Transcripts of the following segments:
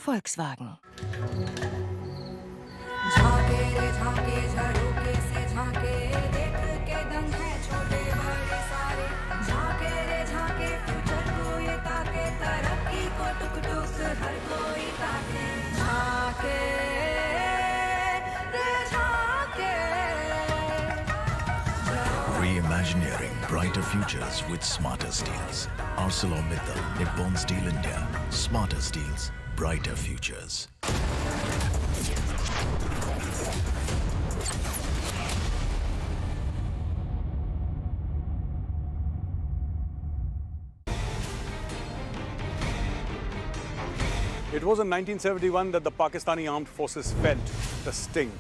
Volkswagen. Reimagineering brighter futures with smarter steels. ArcelorMittal, Nippon Steel India. Smarter steels, brighter futures. It was in 1971 that the Pakistani armed forces felt the sting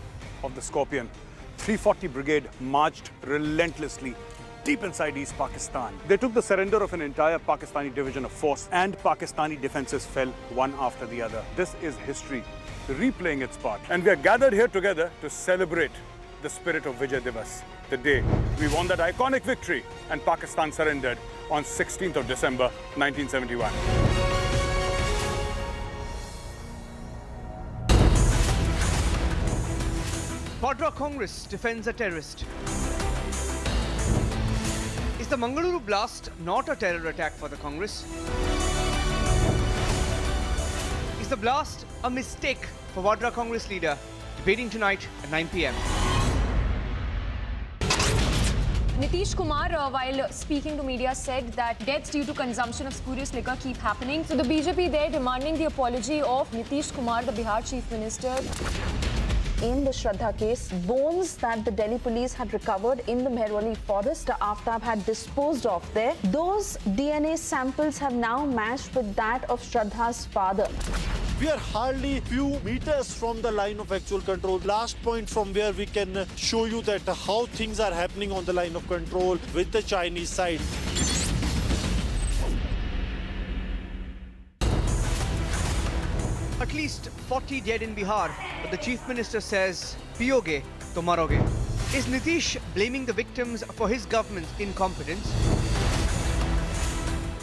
of the Scorpion. 340 Brigade marched relentlessly deep inside East Pakistan. They took the surrender of an entire Pakistani division of force, and Pakistani defenses fell one after the other. This is history replaying its part. And we are gathered here together to celebrate the spirit of Vijay Divas, the day we won that iconic victory and Pakistan surrendered on 16th of December 1971. Vadra Congress defends a terrorist. Is the Mangaluru blast not a terror attack for the Congress? Is the blast a mistake for Vadra Congress leader? Debating tonight at 9 p.m. Nitish Kumar, while speaking to media, said that deaths due to consumption of spurious liquor keep happening. So the BJP there demanding the apology of Nitish Kumar, the Bihar Chief Minister. In the Shraddha case, bones that the Delhi police had recovered in the Mehrwali forest Aftab had disposed of there, those DNA samples have now matched with that of Shraddha's father. We are hardly few meters from the line of actual control. Last point from where we can show you that how things are happening on the line of control with the Chinese side. At least 40 dead in Bihar, but the Chief Minister says, "Piyoge to maroge." Is Nitish blaming the victims for his government's incompetence?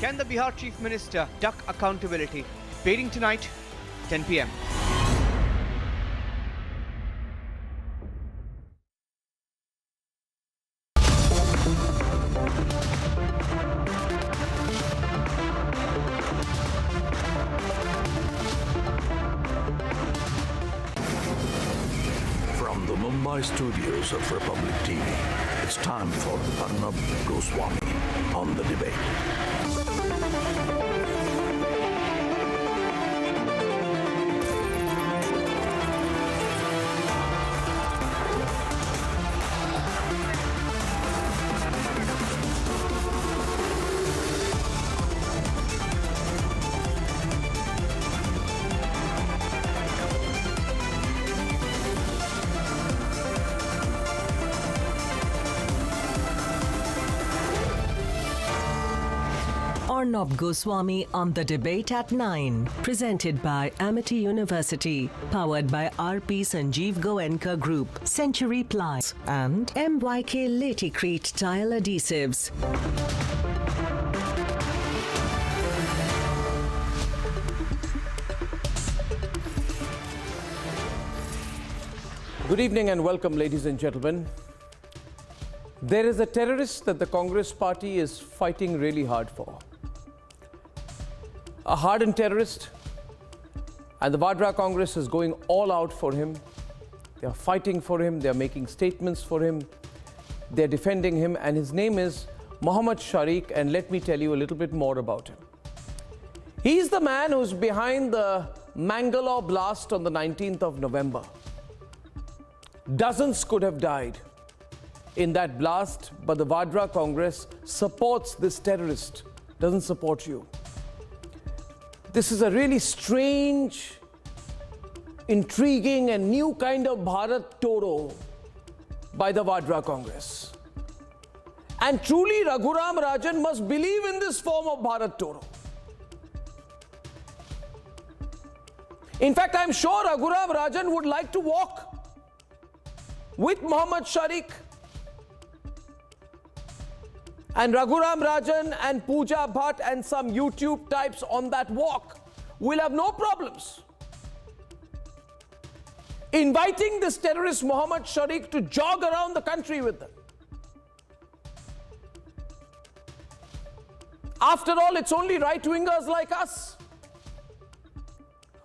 Can the Bihar Chief Minister duck accountability? Debating tonight, 10 p.m. From the Mumbai studios of Republic TV, it's time for Arnab Goswami on the debate. Arnab Goswami on the debate at 9. Presented by Amity University. Powered by RP Sanjeev Goenka Group. Century Ply. And MYK Laticrete Tile Adhesives. Good evening and welcome, ladies and gentlemen. There is a terrorist that the Congress party is fighting really hard for. A hardened terrorist, and the Vadra Congress is going all out for him. They are fighting for him, they are making statements for him, they are defending him, and his name is Mohammad Sharik, and let me tell you a little bit more about him. He's the man who's behind the Mangalore blast on the 19th of November. Dozens could have died in that blast, but the Vadra Congress supports this terrorist, doesn't support you. This is a really strange, intriguing and new kind of Bharat Toro by the Vadra Congress. And truly Raghuram Rajan must believe in this form of Bharat Toro. In fact, I'm sure Raghuram Rajan would like to walk with Mohammad Sharik. And Raghuram Rajan and Pooja Bhatt and some YouTube types on that walk will have no problems inviting this terrorist Mohammed Sharik to jog around the country with them. After all, it's only right-wingers like us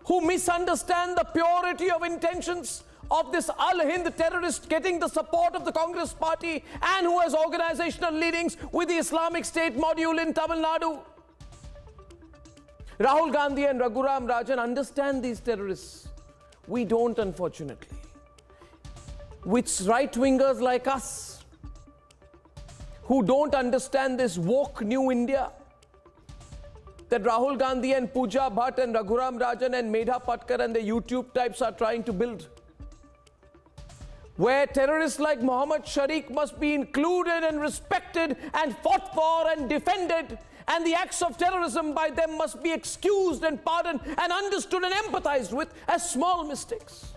who misunderstand the purity of intentions of this Al-Hind terrorist getting the support of the Congress party and who has organizational leanings with the Islamic State module in Tamil Nadu. Rahul Gandhi and Raghuram Rajan understand these terrorists. We don't, unfortunately. It's right-wingers like us who don't understand this woke new India that Rahul Gandhi and Pooja Bhatt and Raghuram Rajan and Medha Patkar and the YouTube types are trying to build, where terrorists like Mohammed Sharik must be included and respected and fought for and defended, and the acts of terrorism by them must be excused and pardoned and understood and empathized with as small mistakes.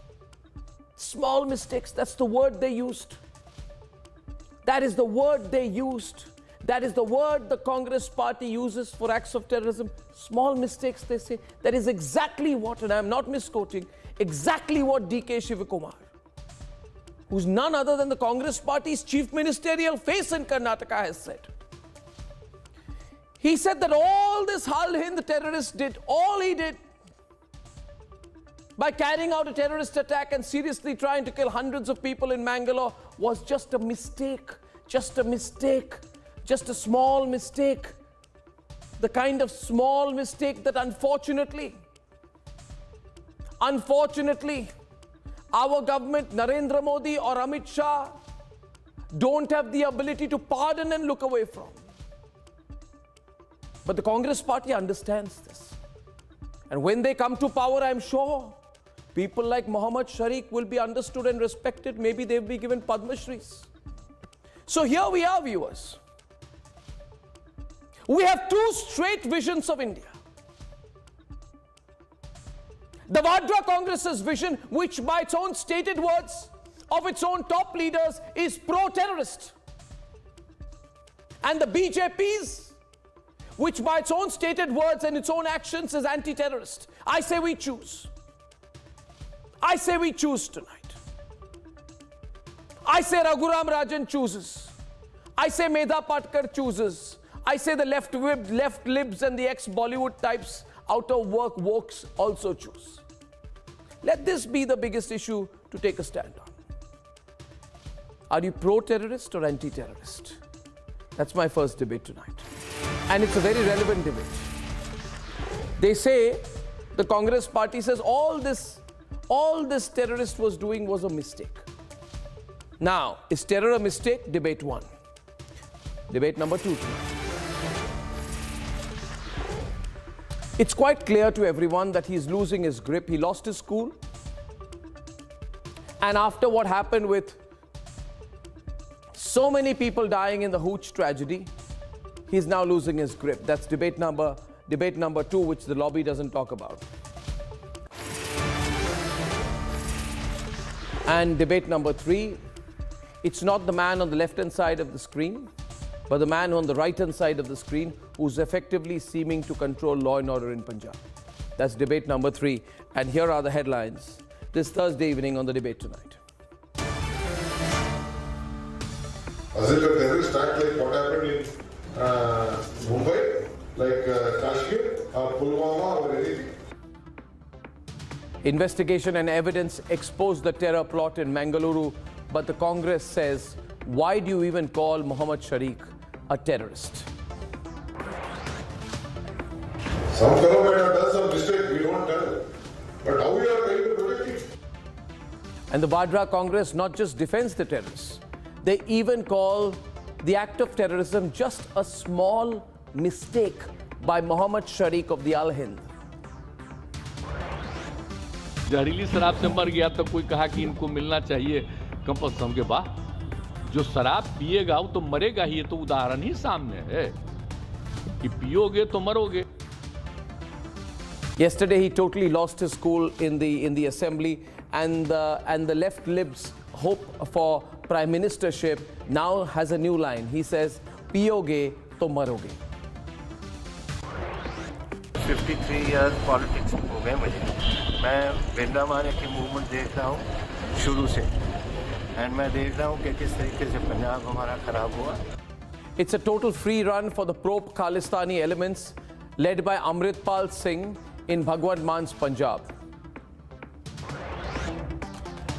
Small mistakes, that's the word they used. That is the word they used. That is the word the Congress party uses for acts of terrorism. Small mistakes, they say. That is exactly what, and I am not misquoting, exactly what D.K. Shivakumar, who's none other than the Congress party's chief ministerial face in Karnataka, has said. He said that all this Al-Hind terrorist did, all he did by carrying out a terrorist attack and seriously trying to kill hundreds of people in Mangalore was just a mistake, just a mistake, just a small mistake. The kind of small mistake that unfortunately, our government, Narendra Modi or Amit Shah, don't have the ability to pardon and look away from. But the Congress party understands this. And when they come to power, I'm sure people like Mohammed Sharik will be understood and respected. Maybe they'll be given Padma Shris. So here we are, viewers. We have two straight visions of India. The Vadra Congress's vision, which by its own stated words of its own top leaders is pro-terrorist. And the BJP's, which by its own stated words and its own actions is anti-terrorist. I say we choose. I say we choose tonight. I say Raghuram Rajan chooses. I say Medha Patkar chooses. I say the left libs and the ex-Bollywood types out of work wokes also choose. Let this be the biggest issue to take a stand on. Are you pro-terrorist or anti-terrorist? That's my first debate tonight. And it's a very relevant debate. They say, the Congress party says all this terrorist was doing was a mistake. Now, is terror a mistake? Debate one. Debate number two tonight. It's quite clear to everyone that he's losing his grip. He lost his cool. And after what happened with so many people dying in the Hooch tragedy, he's now losing his grip. That's debate number two, which the lobby doesn't talk about. And debate number three, it's not the man on the left-hand side of the screen, but the man on the right-hand side of the screen who's effectively seeming to control law and order in Punjab. That's debate number three. And here are the headlines this Thursday evening on the debate tonight. Was it a terrorist act like what happened in Mumbai, like Kashmir or Pulwama or anything? Investigation and evidence exposed the terror plot in Mangaluru, but the Congress says, why do you even call Mohammed Sharik a terrorist? Some fellow might have done some mistake, we don't tell. But how we are going to protect it? And the Vadra Congress not just defends the terrorists, they even call the act of terrorism just a small mistake by Mohammed Sharik of the Al-Hind. जहरीली शराब से मर गया तो कोई कहा कि इनको मिलना चाहिए कंपल्सन के बाद जो शराब पिएगा वो तो मरेगा ही ये तो उदाहरण ही सामने है कि पियोगे तो मरोगे. Yesterday he totally lost his cool in the assembly and the left libs hope for prime ministership now has a new line. He says piyoge to maroge. 53 years politics हो गए मुझे। मैं बिरला माने की मूवमेंट देख रहा हूँ शुरू से, एंड मैं देख रहा हूँ कि किस तरीके से पंजाब हमारा खराब हुआ। It's a total free run for the pro-Khalistani elements led by Amritpal Singh in Bhagwan Man's Punjab.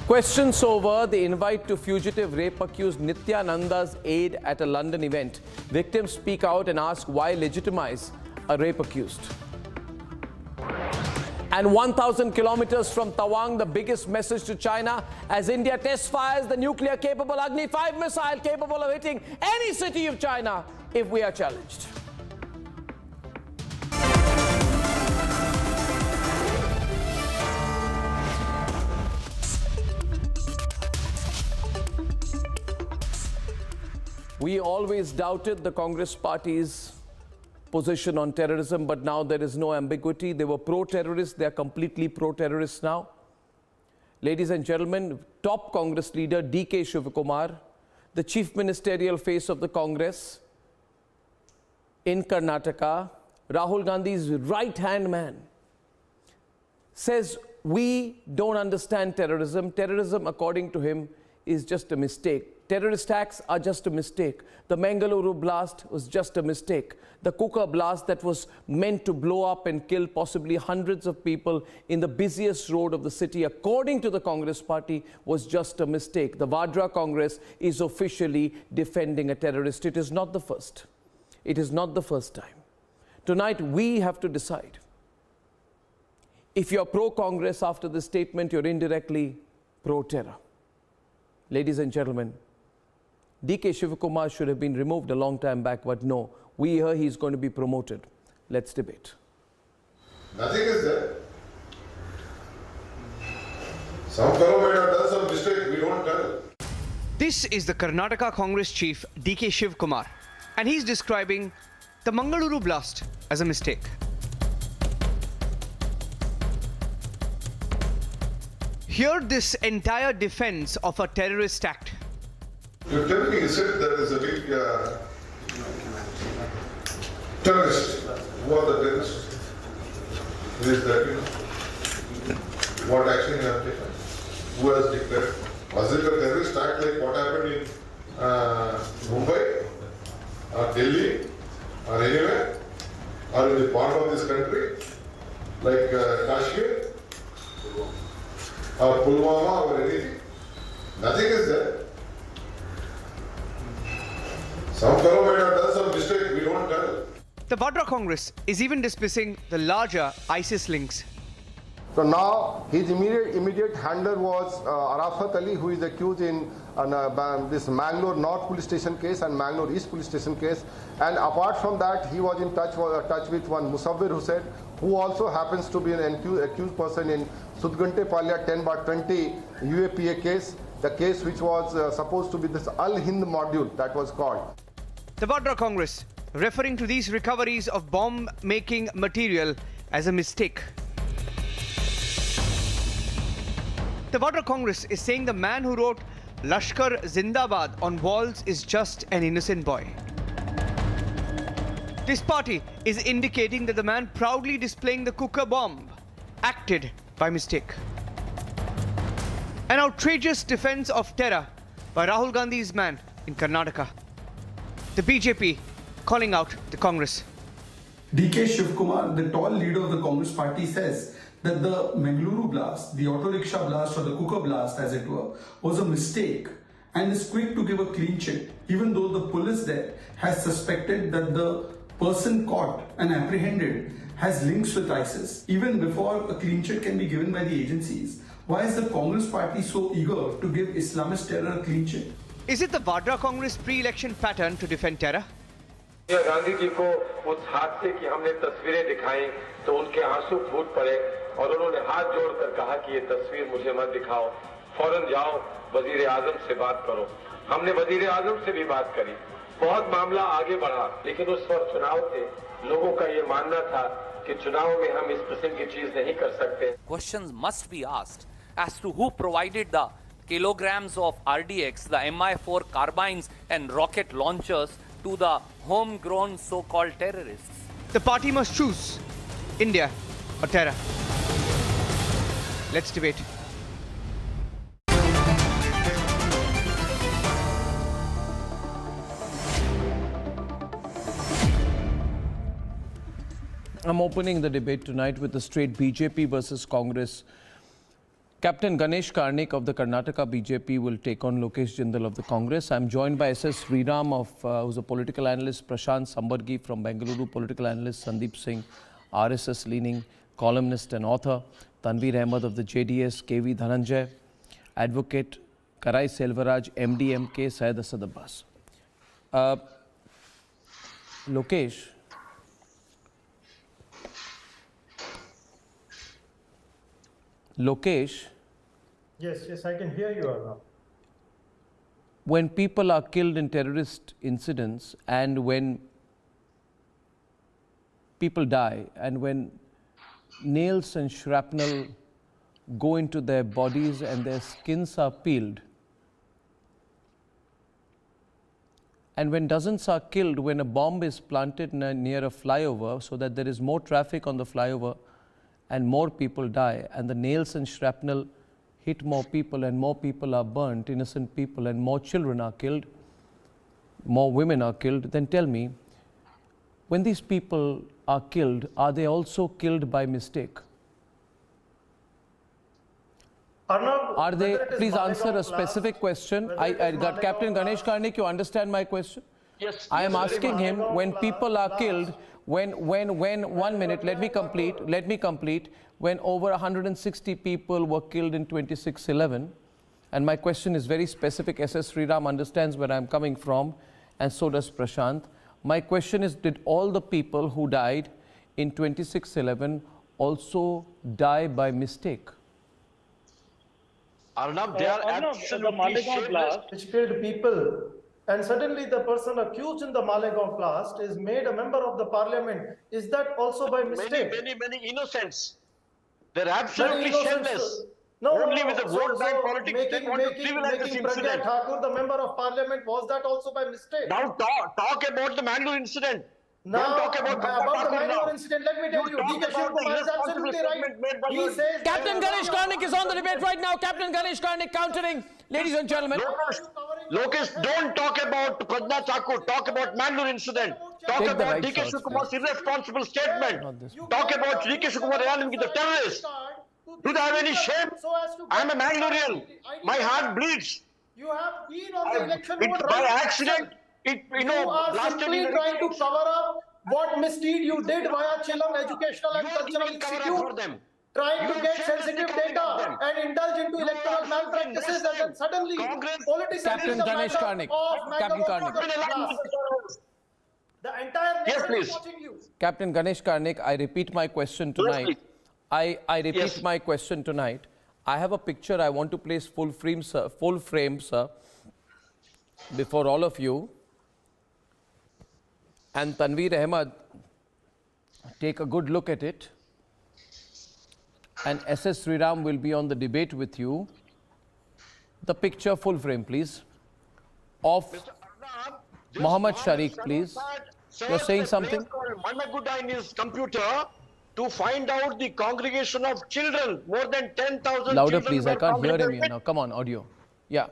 Questions over the invite to fugitive rape accused Nityananda's aide at a London event. Victims speak out and ask why legitimize a rape accused. And 1,000 kilometers from Tawang, the biggest message to China as India test fires the nuclear-capable Agni 5 missile capable of hitting any city of China if we are challenged. We always doubted the Congress party's position on terrorism, but now there is no ambiguity. They were pro-terrorists, they are completely pro-terrorists now. Ladies and gentlemen, top Congress leader D.K. Shivakumar, the chief ministerial face of the Congress in Karnataka, Rahul Gandhi's right-hand man, says we don't understand terrorism. Terrorism, according to him, is just a mistake. Terrorist acts are just a mistake. The Mangaluru blast was just a mistake. The Kuka blast that was meant to blow up and kill possibly hundreds of people in the busiest road of the city, according to the Congress party, was just a mistake. The Vadra Congress is officially defending a terrorist. It is not the first. It is not the first time. Tonight, we have to decide. If you're pro-Congress after this statement, you're indirectly pro-terror. Ladies and gentlemen, D.K. Shivakumar should have been removed a long time back, but no, we hear he's going to be promoted. Let's debate. Nothing is there. Some fellow might have done some mistake, we don't tell. This is the Karnataka Congress chief D.K. Shivakumar, and he's describing the Mangaluru blast as a mistake. Hear this entire defense of a terrorist act. You tell me, is it there is a big terrorist? Who are the terrorists? Who is that, you know? What action you have taken? Who has declared? Was it a terrorist act like what happened in Mumbai or Delhi or anywhere or in the part of this country like Kashmir or Pulwama or anything? Nothing is there. Some fellow might have done some mistake, we don't tell. The Vadra Congress is even dismissing the larger ISIS links. So now his immediate handler was Arafat Ali, who is accused in this Mangalore North Police Station case and Mangalore East Police Station case. And apart from that, he was in touch with one Musawwir Hussain, who also happens to be an accused person in Sudgante Palya 10/20 UAPA case, the case which was supposed to be this Al-Hind module that was called. The Vadra Congress referring to these recoveries of bomb-making material as a mistake. The Vadra Congress is saying the man who wrote Lashkar Zindabad on walls is just an innocent boy. This party is indicating that the man proudly displaying the Kuka bomb acted by mistake. An outrageous defense of terror by Rahul Gandhi's man in Karnataka. The BJP calling out the Congress. D.K. Shivakumar, the tall leader of the Congress party, says that the Mangaluru blast, the auto rickshaw blast or the Kuka blast as it were, was a mistake and is quick to give a clean chit, even though the police there has suspected that the person caught and apprehended has links with ISIS. Even before a clean chit can be given by the agencies, why is the Congress party so eager to give Islamist terror a clean chit? Is it the Vadra Congress pre-election pattern to defend terror? Gandhi ji को उस हादसे की हमने तस्वीरें दिखाई तो उनके आंसू फूट पड़े और उन्होंने हाथ जोड़कर कहा कि ये तस्वीर मुझे मत दिखाओ, फौरन जाओ वजीर आजम से बात करो। हमने वजीर आजम से भी बात करी, बहुत मामला आगे बढ़ा, लेकिन उस वक्त चुनाव थे, लोगों का ये मानना था कि चुनाव में हम इस किस्म की चीज नहीं कर सकते। Questions must be asked as to who provided the kilograms of RDX, the Mi-4 carbines and rocket launchers to the homegrown so-called terrorists. The party must choose. India or terror? Let's debate. I'm opening the debate tonight with the straight BJP versus Congress. Captain Ganesh Karnik of the Karnataka BJP will take on Lokesh Jindal of the Congress. I'm joined by SS Sriram, who's a political analyst, Prashant Sambargi from Mangaluru, political analyst, Sandeep Singh, RSS-leaning columnist and author, Tanveer Ahmed of the JDS, KV Dhananjay, advocate, Karai Selvaraj, MDMK, Syed Asad Abbas. Lokesh, Yes, I can hear you, Arnab. When people are killed in terrorist incidents and when people die and when nails and shrapnel go into their bodies and their skins are peeled, and when dozens are killed when a bomb is planted near a flyover so that there is more traffic on the flyover and more people die, and the nails and shrapnel hit more people and more people are burnt, innocent people, and more children are killed, more women are killed, then tell me, when these people are killed, are they also killed by mistake? Arnab, are they, please answer a specific question. I got Captain Ganesh Karnik, you understand my question? Yes. I am asking him, when people are killed, when 1 minute, let me complete, when over 160 people were killed in 26/11, and my question is very specific, SS Sriram understands where I'm coming from, and so does Prashant. My question is, did all the people who died in 26/11 also die by mistake? Arnab, they are absolutely the Malegaon blast which killed people, and suddenly the person accused in the Malegaon blast is made a member of the parliament. Is that also by mistake? Many innocents. They're absolutely shameless. Only with the vote bank politics they want to trivialize this incident. Thakur, the member of parliament, was that also by mistake? Now talk about the Mangaluru incident. Now, don't talk about the Mangaluru incident, let me tell you, DK Shivkumar is absolutely right. He says Captain Ganesh Karnik is on the debate right now. Captain Ganesh Karnik countering. Ladies and gentlemen. Lokesh, don't talk about Pradna Thakur. Talk about Mangaluru incident. Talk about DK Shivkumar's irresponsible statement. Talk about DK Shivkumar with the terrorists. Do they have any shame? I'm a Mangalurian. My heart bleeds. You have been on the election board by accident. You are simply trying to cover up what misdeed you did via Chillam Educational and Cultural Institute, trying to get sensitive data and indulge into electoral malpractices, and then suddenly politicians Captain Ganesh Karnik. Captain Karnik. The entire nation is watching you. Captain Ganesh Karnik, I repeat my question tonight. I repeat my question tonight. I have a picture I want to place full frame, sir, before all of you. And Tanveer Ahmed, take a good look at it. And SS Sriram will be on the debate with you. The picture, full frame, please, of Mohammed Sharik, please. You're saying something? Mannaguda in his computer to find out the congregation of children, more than 10,000 Louder, please. I can't hear him here now. Come on, audio. Yeah.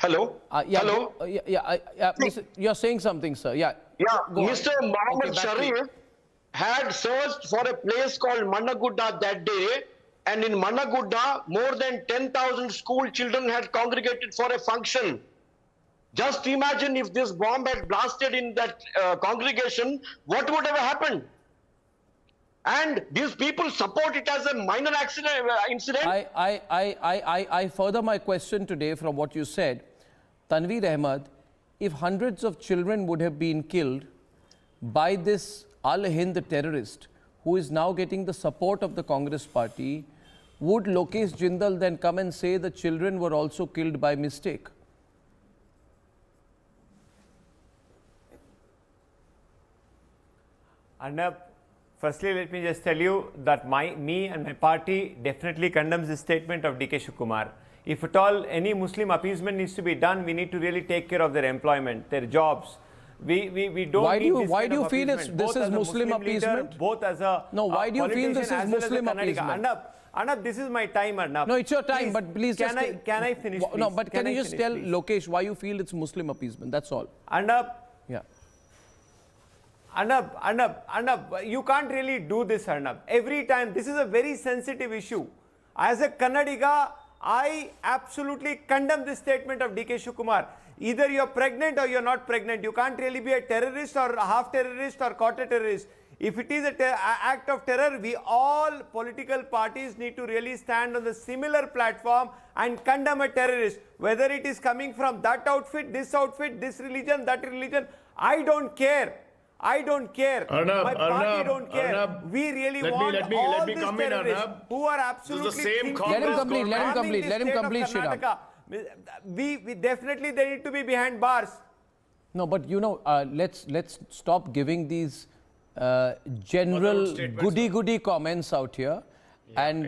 Hello? Hello? You're saying something, sir. Yeah. Yeah, Mr. Mohammed Sharif had searched for a place called Mannaguda that day, and in Mannaguda, more than 10,000 school children had congregated for a function. Just imagine if this bomb had blasted in that congregation, what would have happened? And these people support it as a minor accident incident. I further my question today from what you said. Tanveer Ahmed, if hundreds of children would have been killed by this Al-Hind terrorist, who is now getting the support of the Congress party, would Lokesh Jindal then come and say the children were also killed by mistake? Arnab, firstly, let me just tell you that me and my party definitely condemns this statement of DK Shivkumar. If at all any Muslim appeasement needs to be done, we need to really take care of their employment, their jobs. We don't Why do need you, this why kind do you of feel it's, appeasement, this both is as a Muslim leader, appeasement? both as a No, why do you feel this politician is as well as a Muslim Kannadiga. appeasement? Arnab, this is my time, Arnab. No, it's your time, but please can just... can I finish, please? No, but can you just finish, tell please? Lokesh why you feel it's Muslim appeasement? That's all. Arnab, Yeah. Arnab, you can't really do this, Arnab. Every time, this is a very sensitive issue. As a Kannadiga, I absolutely condemn this statement of DK Shivakumar. Either you're pregnant or you're not pregnant. You can't really be a terrorist or a half terrorist or quarter terrorist. If it is an act of terror, we all political parties need to really stand on the similar platform and condemn a terrorist. Whether it is coming from that outfit, this religion, that religion, I don't care. I don't care. Arnab, my party Arnab, don't care. Arnab, we really let want me all come these in, terrorists Arnab. who are absolutely This is the same thinking Let him Congress complete, let him harming complete, the let him state of complete, Sriram. Karnataka. We definitely, they need to be behind bars. No, but you know, let's stop giving these general goody comments out here. And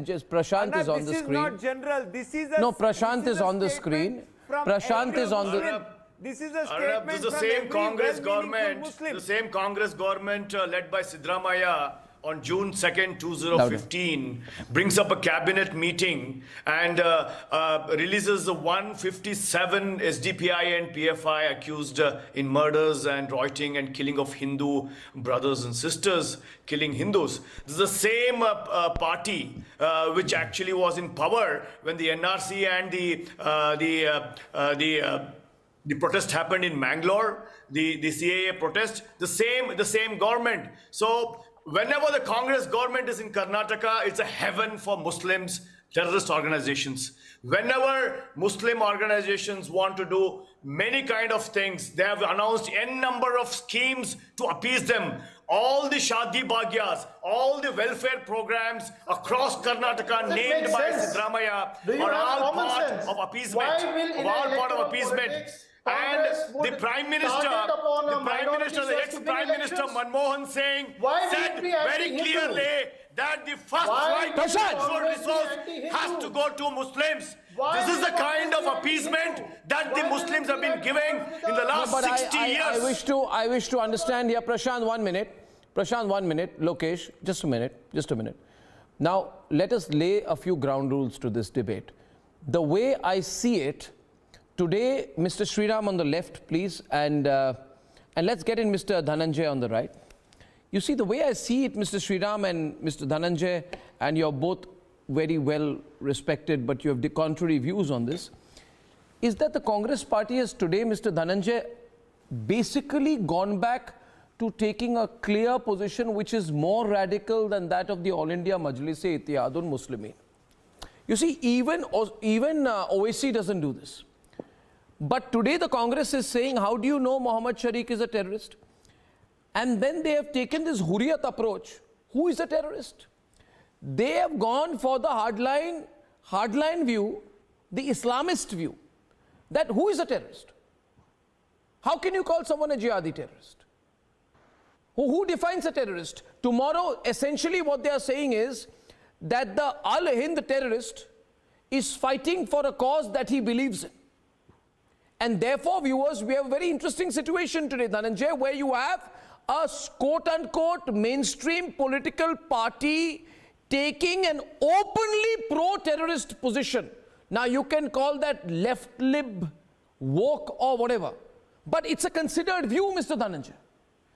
just Prashant Arnab, is on the screen. This is not general. This is a No, Prashant is on the screen. Prashant is on the... This is a Arnab, statement this is the from same every Congress well-meaning government, Muslim. the same Congress government led by Siddaramaiah on June 2nd, 2015, brings up a cabinet meeting and releases the 157 SDPI and PFI accused in murders and rioting and killing of Hindu brothers and sisters, killing Hindus. This is the same party which actually was in power when the NRC and the protest happened in Mangalore, the CAA protest, the same government. So whenever the Congress government is in Karnataka, it's a heaven for Muslims, terrorist organizations. Whenever Muslim organizations want to do many kind of things, they have announced n number of schemes to appease them. All the Shadi Bhagyas, all the welfare programs across Karnataka named by Siddaramaiah are all part of appeasement. And the Prime Minister, the ex-Prime Minister Manmohan Singh said very clearly that the first right natural resource has to go to Muslims. This is the kind of appeasement that the Muslims have been giving in the last 60 years. I wish to understand here. Prashant, 1 minute. Prashant, 1 minute. Lokesh, just a minute. Now, let us lay a few ground rules to this debate. The way I see it, today, Mr. Sriram on the left, please, and let's get in Mr. Dhananjay on the right. You see, the way I see it, Mr. Sriram and Mr. Dhananjay, and you're both very well respected, but you have contrary views on this, is that the Congress party has today, Mr. Dhananjay, basically gone back to taking a clear position which is more radical than that of the All India Majlis-e-Ittihadul Muslimin. You see, even OAC doesn't do this. But today the Congress is saying, how do you know Muhammad Sharik is a terrorist? And then they have taken this Hurriyat approach. Who is a terrorist? They have gone for the hardline view, the Islamist view, that who is a terrorist? How can you call someone a jihadi terrorist? Who defines a terrorist? Tomorrow, essentially what they are saying is that the Al-Hind terrorist is fighting for a cause that he believes in. And therefore, viewers, we have a very interesting situation today, Dhananjay, where you have a quote-unquote mainstream political party taking an openly pro-terrorist position. Now, you can call that left-lib, woke, or whatever. But it's a considered view, Mr. Dhananjay.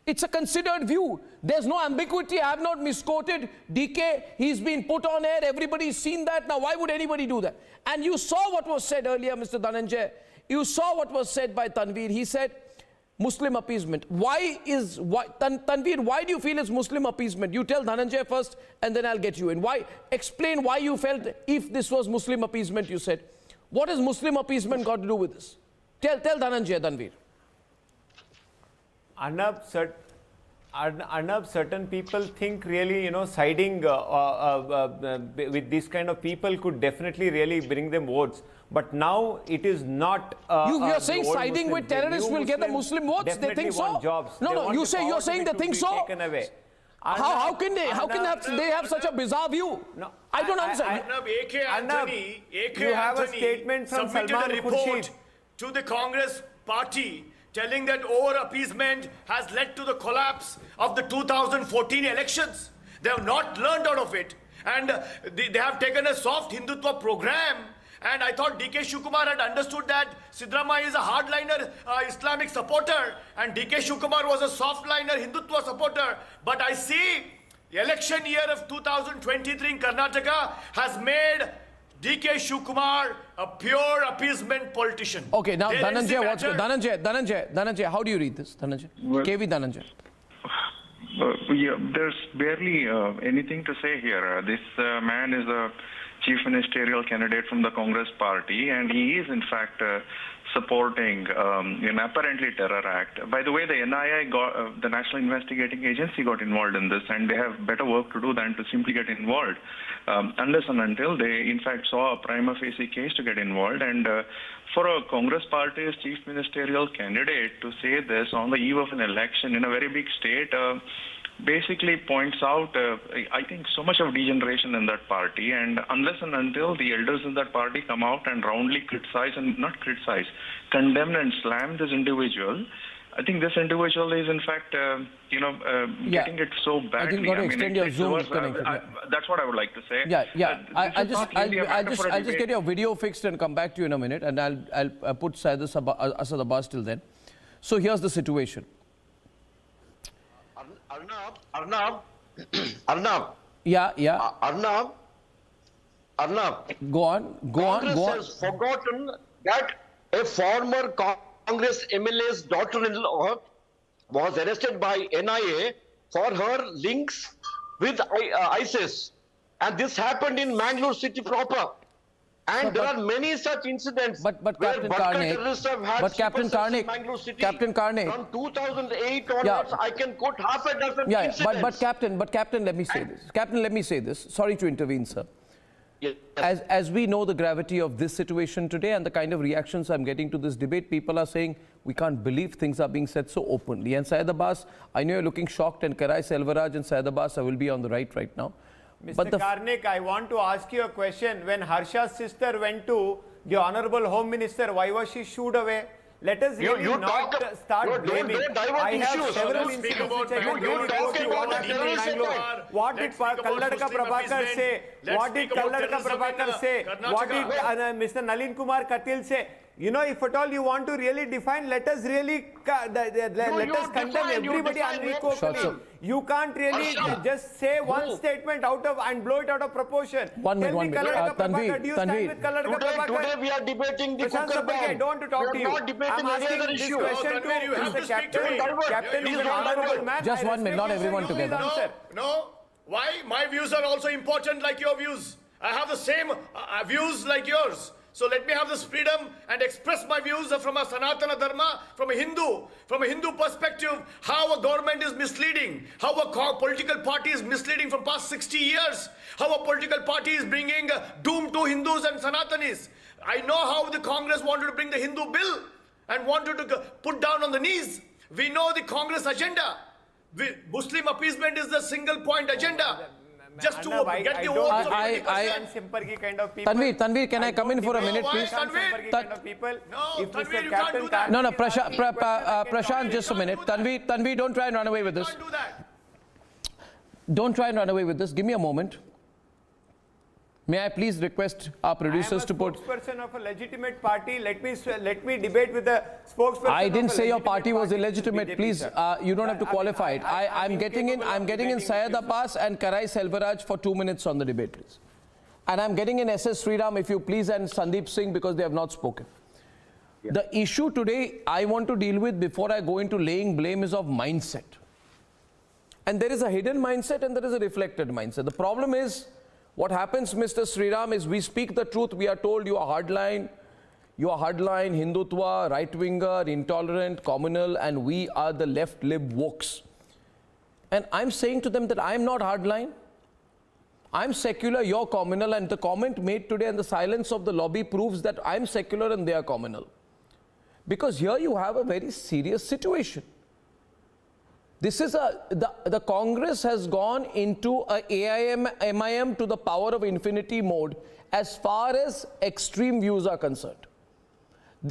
It's a considered view. There's no ambiguity. I have not misquoted DK. He's been put on air. Everybody's seen that. Now, why would anybody do that? And you saw what was said earlier, Mr. Dhananjay. You saw what was said by Tanveer. He said, Muslim appeasement. Tanveer, why do you feel it's Muslim appeasement? You tell Dhananjay first, and then I'll get you in. Explain why you felt if this was Muslim appeasement, you said. What has Muslim appeasement got to do with this? Tell Dhananjay, Tanveer. Arnab, certain people think really, siding with this kind of people could definitely really bring them votes. But now it is not. You're saying siding with terrorists will get the Muslim votes? They think so? Jobs. No, you're saying they think so? How can they have such a bizarre view? No, I don't understand. AK you have a statement from submitted Salman a report Khurshid to the Congress party telling that over-appeasement has led to the collapse of the 2014 elections. They have not learned out of it. And they have taken a soft Hindutva program. And I thought DK Shivakumar had understood that Siddaramaiah is a hardliner Islamic supporter and DK Shivakumar was a softliner Hindutva supporter. But I see the election year of 2023 in Karnataka has made DK Shivakumar a pure appeasement politician. Okay, now There is the Dhananjay, how do you read this? Dhananjay, Well- KV Dhananjay. Yeah, there's barely anything to say here. This man is a chief ministerial candidate from the Congress party, and he is in fact supporting an apparently terror act. By the way, the NIA got, the National Investigating Agency got involved in this, and they have better work to do than to simply get involved, unless and until they in fact saw a prima facie case to get involved. And for a Congress party's chief ministerial candidate to say this on the eve of an election in a very big state basically points out, I think, so much of degeneration in that party. And unless and until the elders in that party come out and roundly criticize, and not criticize, condemn and slam this individual, I think this individual is in fact, getting it so badly. I think you got to extend your Zoom connection. That's what I would like to say. I'll just get your video fixed and come back to you in a minute, and I'll put Syed Asad Abbas till then. So here's the situation. Arnab. Yeah. Arnab. Go on. Congress has forgotten that a former Congress MLA's daughter-in-law was arrested by NIA for her links with ISIS. And this happened in Mangaluru city proper. And there are many such incidents but where Captain Bhatka Karnik, terrorists have had but Captain super cells in Karnik, Mangaluru city. Captain Karnik. From 2008 onwards, I can quote half a dozen incidents. But Captain, let me say this. Captain, let me say this. Sorry to intervene, sir. Yes. As we know the gravity of this situation today and the kind of reactions I'm getting to this debate, people are saying we can't believe things are being said so openly. And Syed Abbas, I know you're looking shocked, and Karai Selvaraj and Syed Abbas, I will be on the right now. Mr. Karnik, I want to ask you a question. When Harsha's sister went to the Honorable Home Minister, why was she shooed away? Let us really not start blaming. I have several incidents which I can really go through what happened in Mangalore. What did Kalladka Prabhakar say? What did Kalladka Prabhakar say? What did Mr. Nalin Kumar Katil say? You know, if at all you want to really define, let us really let us condemn everybody unequivocally. You can't really just say one statement out of and blow it out of proportion. One minute. Tanveer, do you stand with Kalladka Prabhakar? Today we are debating the Prashant cooker Sabharwal, I bomb. don't want to talk to you. Not debating I'm any asking other this issue. question to Mr. Captain. Captain is an honorable man. Just 1 minute, not everyone together. No. Why? My views are also important like your views. I have the same views like yours. So let me have this freedom and express my views from a Sanatana Dharma, from a Hindu perspective, how a government is misleading, how a political party is misleading from past 60 years, how a political party is bringing doom to Hindus and Sanatanis. I know how the Congress wanted to bring the Hindu bill and wanted to put down on the knees. We know the Congress agenda. Muslim appeasement is the single point agenda. Just to get the votes of 20%. Kind of people. Tanveer, can I come in for a minute, please? No, Prashant, just a minute. Tanveer, don't try and run away with this. Don't try and run away with this. Give me a moment. May I please request our producers to put... spokesperson of a legitimate party. Let me debate with the spokesperson. I didn't say your party was illegitimate. Please, you don't have to qualify it. I'm getting in Syed Abbas and Karai Selvaraj for 2 minutes on the debate, please. And I'm getting in SS Sriram, if you please, and Sandeep Singh, because they have not spoken. Yeah. The issue today I want to deal with before I go into laying blame is of mindset. And there is a hidden mindset and there is a reflected mindset. The problem is, what happens, Mr. Sriram, is we speak the truth. We are told you are hardline, Hindutva, right-winger, intolerant, communal, and we are the left-lib wokes. And I'm saying to them that I'm not hardline. I'm secular, you're communal, and the comment made today and the silence of the lobby proves that I'm secular and they are communal. Because here you have a very serious situation. This is the Congress has gone into a MIM to the power of infinity mode as far as extreme views are concerned.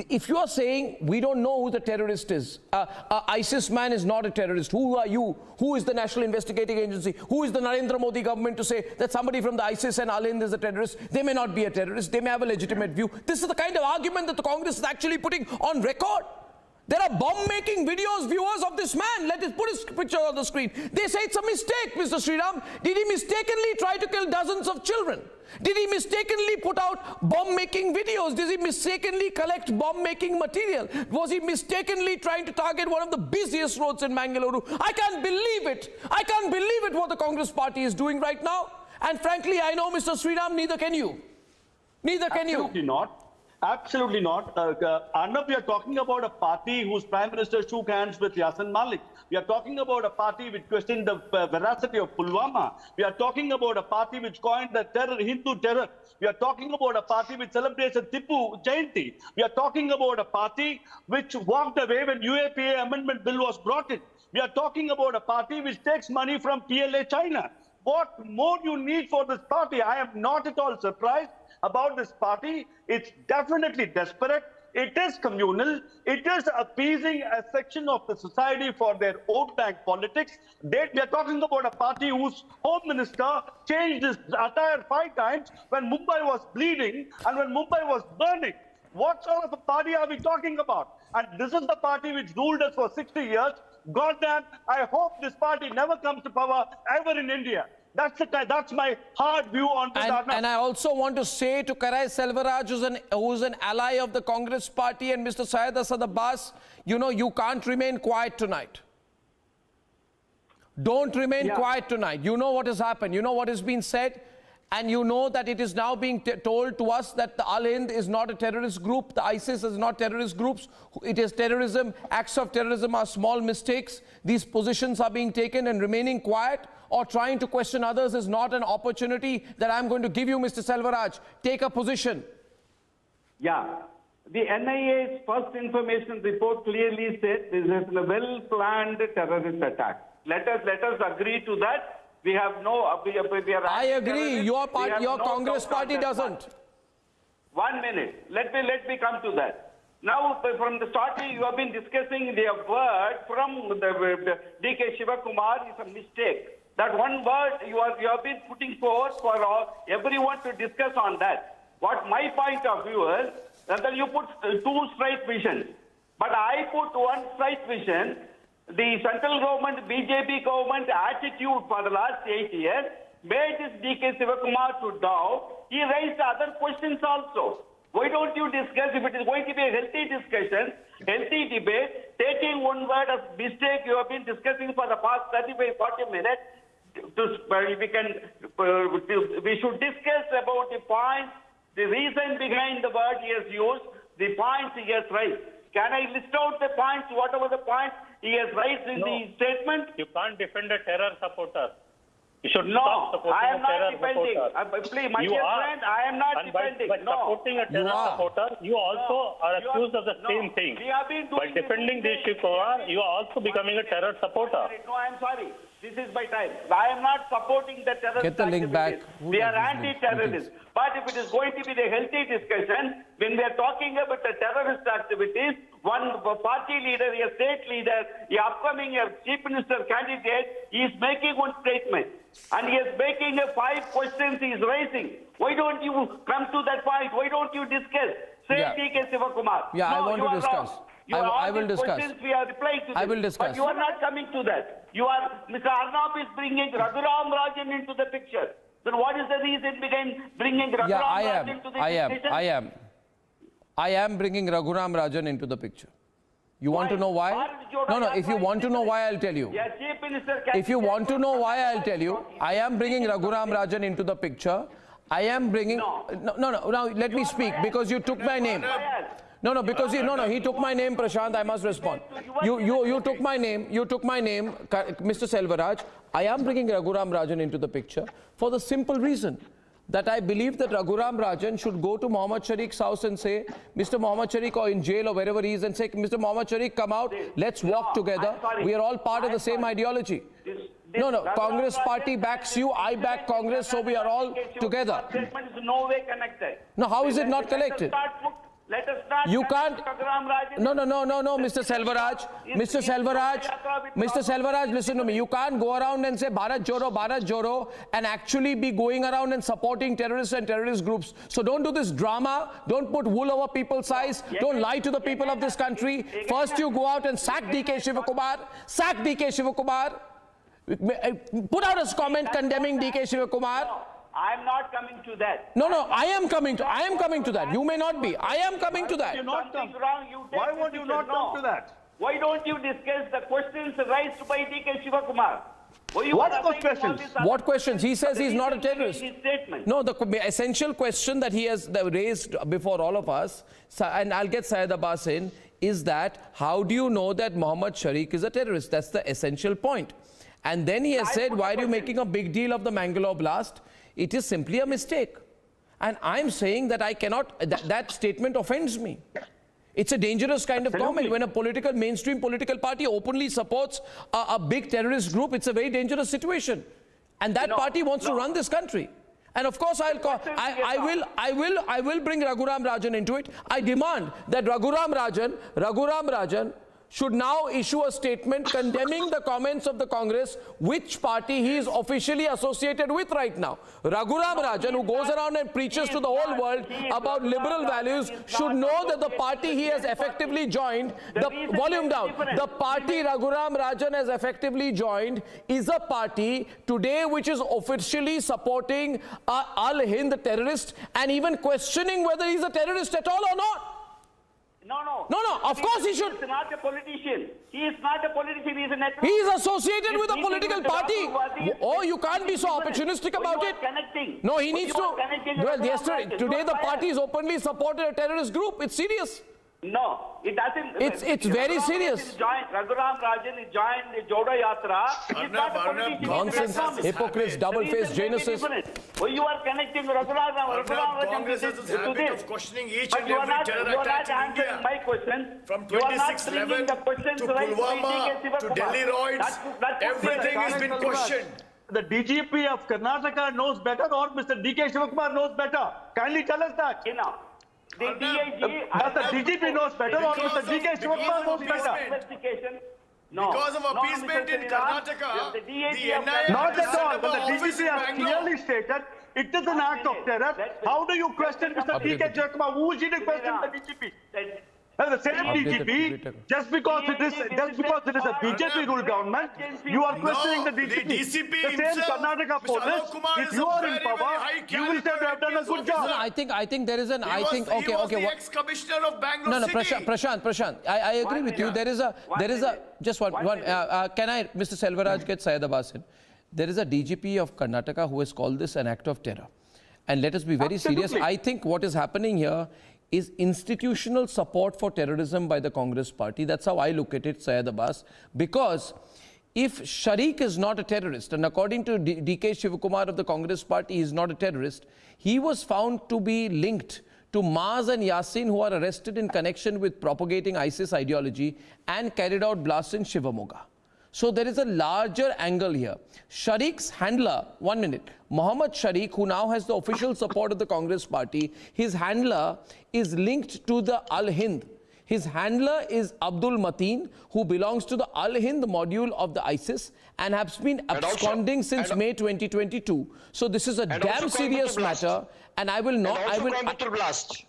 If you are saying we don't know who the terrorist is, ISIS man is not a terrorist, who are you? Who is the National Investigating Agency? Who is the Narendra Modi government to say that somebody from the ISIS and Al-Hind is a terrorist? They may not be a terrorist, they may have a legitimate view. This is the kind of argument that the Congress is actually putting on record. There are bomb-making videos, viewers, of this man. Let us put his picture on the screen. They say it's a mistake, Mr. Sriram. Did he mistakenly try to kill dozens of children? Did he mistakenly put out bomb-making videos? Did he mistakenly collect bomb-making material? Was he mistakenly trying to target one of the busiest roads in Mangaluru? I can't believe it. I can't believe it what the Congress party is doing right now. And frankly, I know, Mr. Sriram, neither can you. Neither can you. Absolutely not. Absolutely not. Arnab, we are talking about a party whose Prime Minister shook hands with Yasin Malik. We are talking about a party which questioned the veracity of Pulwama. We are talking about a party which coined the terror, Hindu terror. We are talking about a party which celebrates a Tipu Jayanti. We are talking about a party which walked away when UAPA amendment bill was brought in. We are talking about a party which takes money from PLA China. What more you need for this party? I am not at all surprised about this party. It's definitely desperate. It is communal. It is appeasing a section of the society for their vote bank politics. We are talking about a party whose home minister changed his attire 5 times when Mumbai was bleeding and when Mumbai was burning. What sort of a party are we talking about? And this is the party which ruled us for 60 years. Goddamn, I hope this party never comes to power ever in India. That's my hard view on this. And I also want to say to Karai Selvaraj, who's an ally of the Congress party, and Mr. Syed Asad Abbas, you know, you can't remain quiet tonight. Don't remain quiet tonight. You know what has happened. You know what has been said. And you know that it is now being told to us that the Al-Hind is not a terrorist group. The ISIS is not terrorist groups. It is terrorism. Acts of terrorism are small mistakes. These positions are being taken, and remaining quiet or trying to question others is not an opportunity that I'm going to give you, Mr. Selvaraj. Take a position. Yeah. The NIA's first information report clearly said this is a well-planned terrorist attack. Let us agree to that. We have no... I agree. Your Congress party doesn't. 1 minute. Let me come to that. Now, from the starting, you have been discussing the word from the D.K. Shivakumar is a mistake. That one word you have been putting forth for everyone to discuss on that. What my point of view is, that you put 2 straight visions. But I put 1 straight vision. The central government, BJP government attitude for the last 8 years made this D.K. Shivakumar to doubt. He raised other questions also. Why don't you discuss, if it is going to be a healthy discussion, healthy debate, taking one word as mistake you have been discussing for the past 35-40 minutes, we should discuss about the points, the reason behind the word he has used, the points he has raised. Can I list out the points, whatever the points he has raised in the statement? You can't defend a terror supporter. You should no, stop supporting I am a terror not defending. supporter. Please, my dear friend, I am not defending. By supporting a terror supporter, you also are accused of the same thing. By defending this Shivakumar, you are also becoming a terror supporter. No, I am sorry. This is my time. I am not supporting the terrorist Get the link back. We are anti-terrorists. But if it is going to be the healthy discussion, when we are talking about the terrorist activities, one party leader, a state leader, the upcoming chief minister candidate, he is making one statement. And he is making 5 questions he is raising. Why don't you come to that point? Why don't you discuss? Say D.K. Shivakumar. Yeah, no, I want to discuss. I will discuss. We are replying to I will discuss. But you are not coming to that. Mr. Arnab is bringing Raghuram Rajan into the picture. Then what is the reason behind bringing Raghuram Rajan into the picture? I am bringing Raghuram Rajan into the picture. You want to know why? No, if you want to know why, I'll tell you. If you want to know why, I'll tell you. I am bringing Raghuram Rajan into the picture. I am bringing... No, now let me speak because you took my name. Because he took my name, Prashant, I must respond. You took my name, Mr. Selvaraj. I am bringing Raghuram Rajan into the picture for the simple reason that I believe that Raghuram Rajan should go to Mohammad Shaik's house and say, Mr. Mohammad Shaik, or in jail or wherever he is, and say, Mr. Mohammad Shaik, come out, let's walk together. We are all part of the same ideology. Congress party backs you, I back Congress, so we are all together. Statement is no way connected. No, how is it not connected? Let us not. You can't. No, Mr. Selvaraj. Mr. Selvaraj, listen to me. You can't go around and say Bharat Joro, and actually be going around and supporting terrorists and terrorist groups. So don't do this drama. Don't put wool over people's eyes. Don't lie to the people of this country. First, you go out and sack DK Shivakumar. Put out a comment condemning DK Shivakumar. I am not coming to that. No, I am coming to that. You may not be. I am coming to that. Why won't you not come to that? Why don't you discuss the questions raised by DK Shivakumar? What questions? He says he's not a terrorist. No, the essential question that he has raised before all of us, and I'll get Syed Abbas in, is that how do you know that Mohammad Sharik is a terrorist? That's the essential point. And then he has said, why are you making a big deal of the Mangalore blast? It is simply a mistake. And I'm saying that I cannot, that statement offends me. It's a dangerous kind of comment. When a mainstream political party openly supports a big terrorist group, it's a very dangerous situation. And that party wants to run this country. And of course, I will bring Raghuram Rajan into it. I demand that Raghuram Rajan should now issue a statement condemning the comments of the Congress, which party he is officially associated with right now. Raghuram Rajan, who goes around and preaches to the whole world about liberal values, should know that the party he has effectively joined, the party Raghuram Rajan has effectively joined is a party today which is officially supporting Al-Hind terrorist and even questioning whether he's a terrorist at all or not. No, of course he should. He is not a politician. He is not a politician. He is an He is associated with a political party. Oh, you can't be so opportunistic about it. No, he needs to. Well, today the party is openly supported a terrorist group. It's serious. No, it doesn't. It's very serious. Raghuram Rajan is joined the Jodo Yatra. He's not a politician. Nonsense, hypocrites, double-faced Janus. Well, you are connecting Raghuram Rajan Congress has a habit of questioning each and you are every not, terror you are attack not in India. answering my question. From You are not 26/11 bringing the questions to right Pulwama to Delhi Roids, everything has been questioned. The DGP of Karnataka knows better, or Mr. DK Shivakumar knows better. Kindly tell us that. The DIG, the DGP knows better, or Mr. DK Shivakumar knows better. Investigation. No. Because of appeasement in Karnataka, the NIA not at all. But the DGP has clearly stated it is an act of terror. How do you question Mr. DK Shivakumar? Who is he to question the DGP? The same DGP, just because it is a BJP ruled government, you are questioning the DGP. The DCP the same Karnataka police, if you are in power, you will say they have done a good job. No, I think there is an. He was the ex-commissioner of Bangalore City. Prashant, I agree with you. There is a just one. Can I, Mr. Selvaraj, get Syed Abbas in? There is a DGP of Karnataka who has called this an act of terror, and let us be very serious. I think what is happening here is institutional support for terrorism by the Congress party. That's how I look at it, Syed Abbas. Because if Sharik is not a terrorist, and according to DK Shivakumar of the Congress party, he is not a terrorist, he was found to be linked to Maaz and Yasin, who are arrested in connection with propagating ISIS ideology and carried out blasts in Shivamoga. So there is a larger angle here. Sharik's handler, 1 minute, Mohammad Sharik, who now has the official support of the Congress party, his handler is linked to the Al-Hind. His handler is Abdul Mateen, who belongs to the Al-Hind module of the ISIS and has been absconding since May 2022. So this is a damn serious matter, and I will not.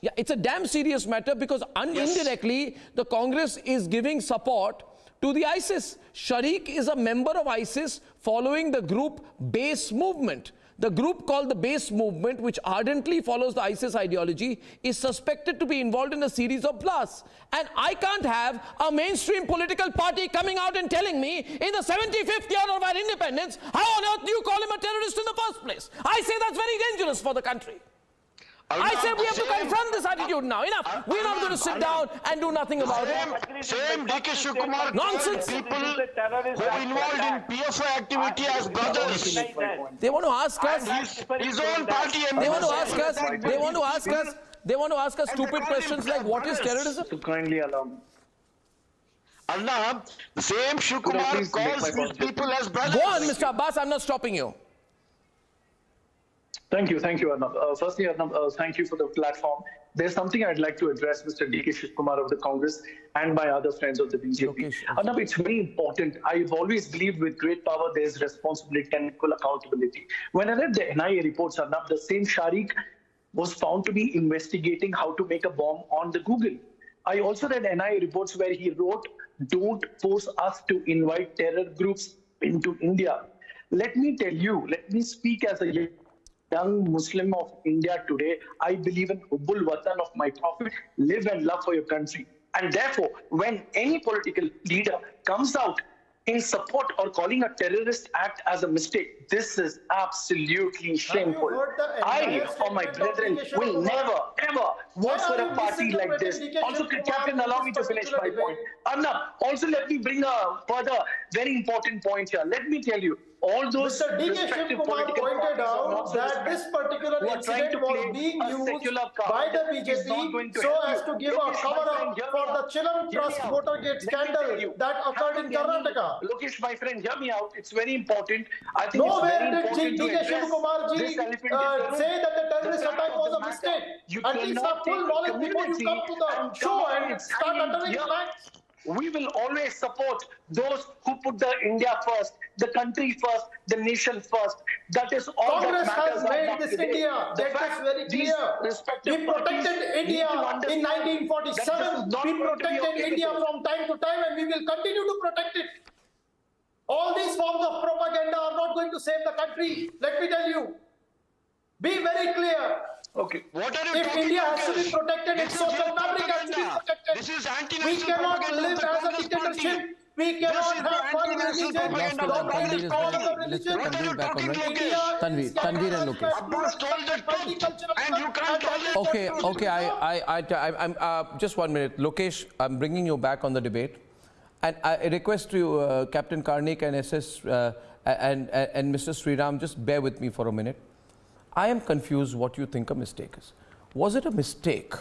Yeah, it's a damn serious matter because indirectly the Congress is giving support to the ISIS. Sharik is a member of ISIS following the group Base Movement. The group called the Base Movement, which ardently follows the ISIS ideology, is suspected to be involved in a series of blasts. And I can't have a mainstream political party coming out and telling me in the 75th year of our independence, how on earth do you call him a terrorist in the first place? I say that's very dangerous for the country. I say we have to confront this attitude now. Enough. We're not going to sit down and do nothing about it. Same DK Shivakumar. Nonsense. People who are involved in PFI activity as brothers. They want to ask us. His own party. They want to ask us. They want to ask us. They want to ask us stupid questions like, what is terrorism? To kindly allow me. Arnab, the same Shivakumar calls these people as brothers. Go on, Mr. Abbas. I'm not stopping you. Thank you, Arnab. Firstly, Arnab, thank you for the platform. There's something I'd like to address Mr. D.K. Shivkumar of the Congress and my other friends of the BJP. Arnab, it's very important. I've always believed with great power there's responsibility and equal accountability. When I read the NIA reports, Arnab, the same Sharik was found to be investigating how to make a bomb on the Google. I also read NIA reports where he wrote, "Don't force us to invite terror groups into India." Let me tell you, let me speak as a young Muslim of India today. I believe in Hubbul Watan of my Prophet, live and love for your country. And therefore, when any political leader comes out in support or calling a terrorist act as a mistake, this is absolutely shameful. I or my brethren will never, ever vote for a party like this. Also, Captain, allow me to finish my point. Arnab, also let me bring a further very important point here. Let me tell you, all those Mr. D.K. Shivkumar pointed out that this particular incident was being used by the BJP so as to give a cover-up for the Chilam Trust Votergate scandal that occurred in Karnataka. Lokesh, my friend, hear me out. It's very important. I think nowhere did D.K. Shivkumar ji say that the terrorist attack was a mistake. At least have full knowledge before you come to the show and start uttering facts. We will always support those who put the India first, the country first, the nation first. That is all Congress that matters. has made this India. That is very clear. We protected India in 1947. We protected India from time to time, and we will continue to protect it. All these forms of propaganda are not going to save the country. Let me tell you. Be very clear. Okay. What are you if India has to be protected, its social fabric has to be protected. This is we cannot live as a dictatorship. We cannot have one religion. Tanveer and Lokesh. Okay. I'm just 1 minute. Lokesh, I'm bringing you back on the debate. And I request you, Captain Karnik and SS and Mr. Sriram, just bear with me for a minute. I am confused what you think a mistake is. Was it a mistake?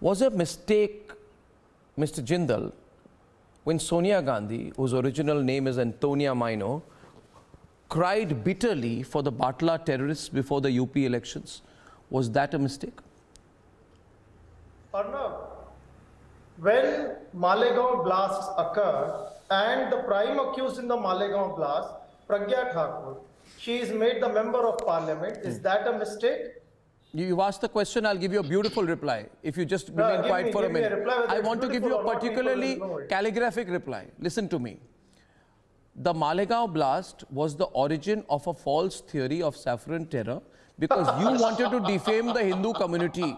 Was it a mistake, Mr. Jindal, when Sonia Gandhi, whose original name is Antonia Maino, cried bitterly for the Batla terrorists before the UP elections? Was that a mistake? Arnab, when Malegaon blasts occurred and the prime accused in the Malegaon blast, Pragya Thakur, she is made the member of parliament. Is that a mistake? You've asked the question, I'll give you a beautiful reply. If you just remain quiet for a minute. I want to give you a particularly calligraphic reply. Listen to me. The Malegaon blast was the origin of a false theory of saffron terror because you wanted to defame the Hindu community.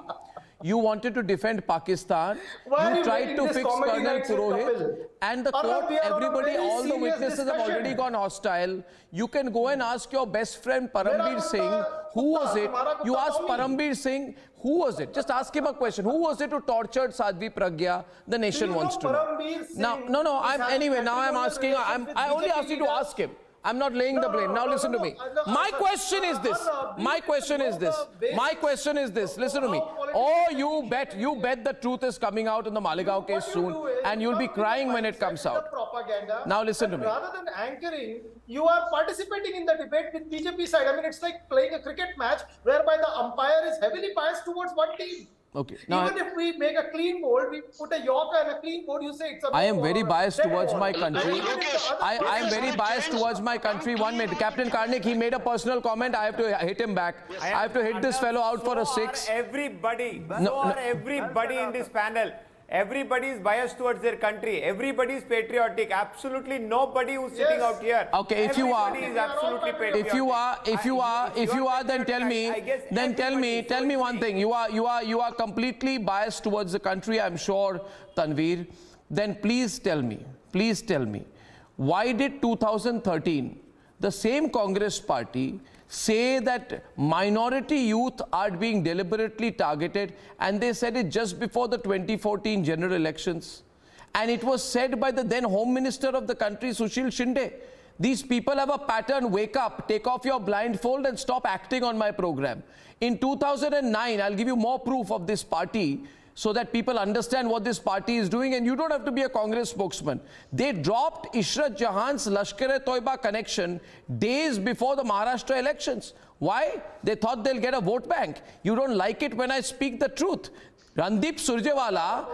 You wanted to defend Pakistan. You tried to fix Colonel Purohit. And the court, everybody, all the witnesses have already gone hostile. You can go and ask your best friend Parambir Singh, who was it? You ask Parambir Singh, who was it? Just ask him a question. Who was it who tortured Sadhvi Pragya? The nation wants to know. Anyway, now I'm asking, I only asked you to ask him. I'm not laying the blame. Now listen to me. My question is this. My question is this. Listen to me. Oh, you bet the truth is coming out in the Malegaon case soon, and you'll be crying when it comes out. Now listen to me. Rather than anchoring, you are participating in the debate with BJP side. I mean, it's like playing a cricket match whereby the umpire is heavily biased towards one team. Okay. Even if we make a clean board, we put a Yorker and a clean board, you say it's a... I am very biased towards my country. I am very biased towards my country. 1 minute. Captain Karnik, he made a personal comment. I have to hit him back. I have to hit this fellow out for a 6. Everybody. Everybody in this panel. Everybody is biased towards their country. Everybody is patriotic. Absolutely nobody who's sitting out here. Okay, if you are, everybody is absolutely patriotic. if you are, then tell me one thing. You are completely biased towards the country, I'm sure, Tanveer. Then please tell me, why did 2013 the same Congress party say that minority youth are being deliberately targeted, and they said it just before the 2014 general elections, and it was said by the then Home Minister of the country, Sushil Shinde. These people have a pattern. Wake up, take off your blindfold and stop acting on my program. In 2009, I'll give you more proof of this party. so that people understand what this party is doing, and you don't have to be a Congress spokesman. They dropped Ishrat Jahan's Lashkar-e-Toiba connection days before the Maharashtra elections. Why? They thought they'll get a vote bank. You don't like it when I speak the truth. Randeep Surjewala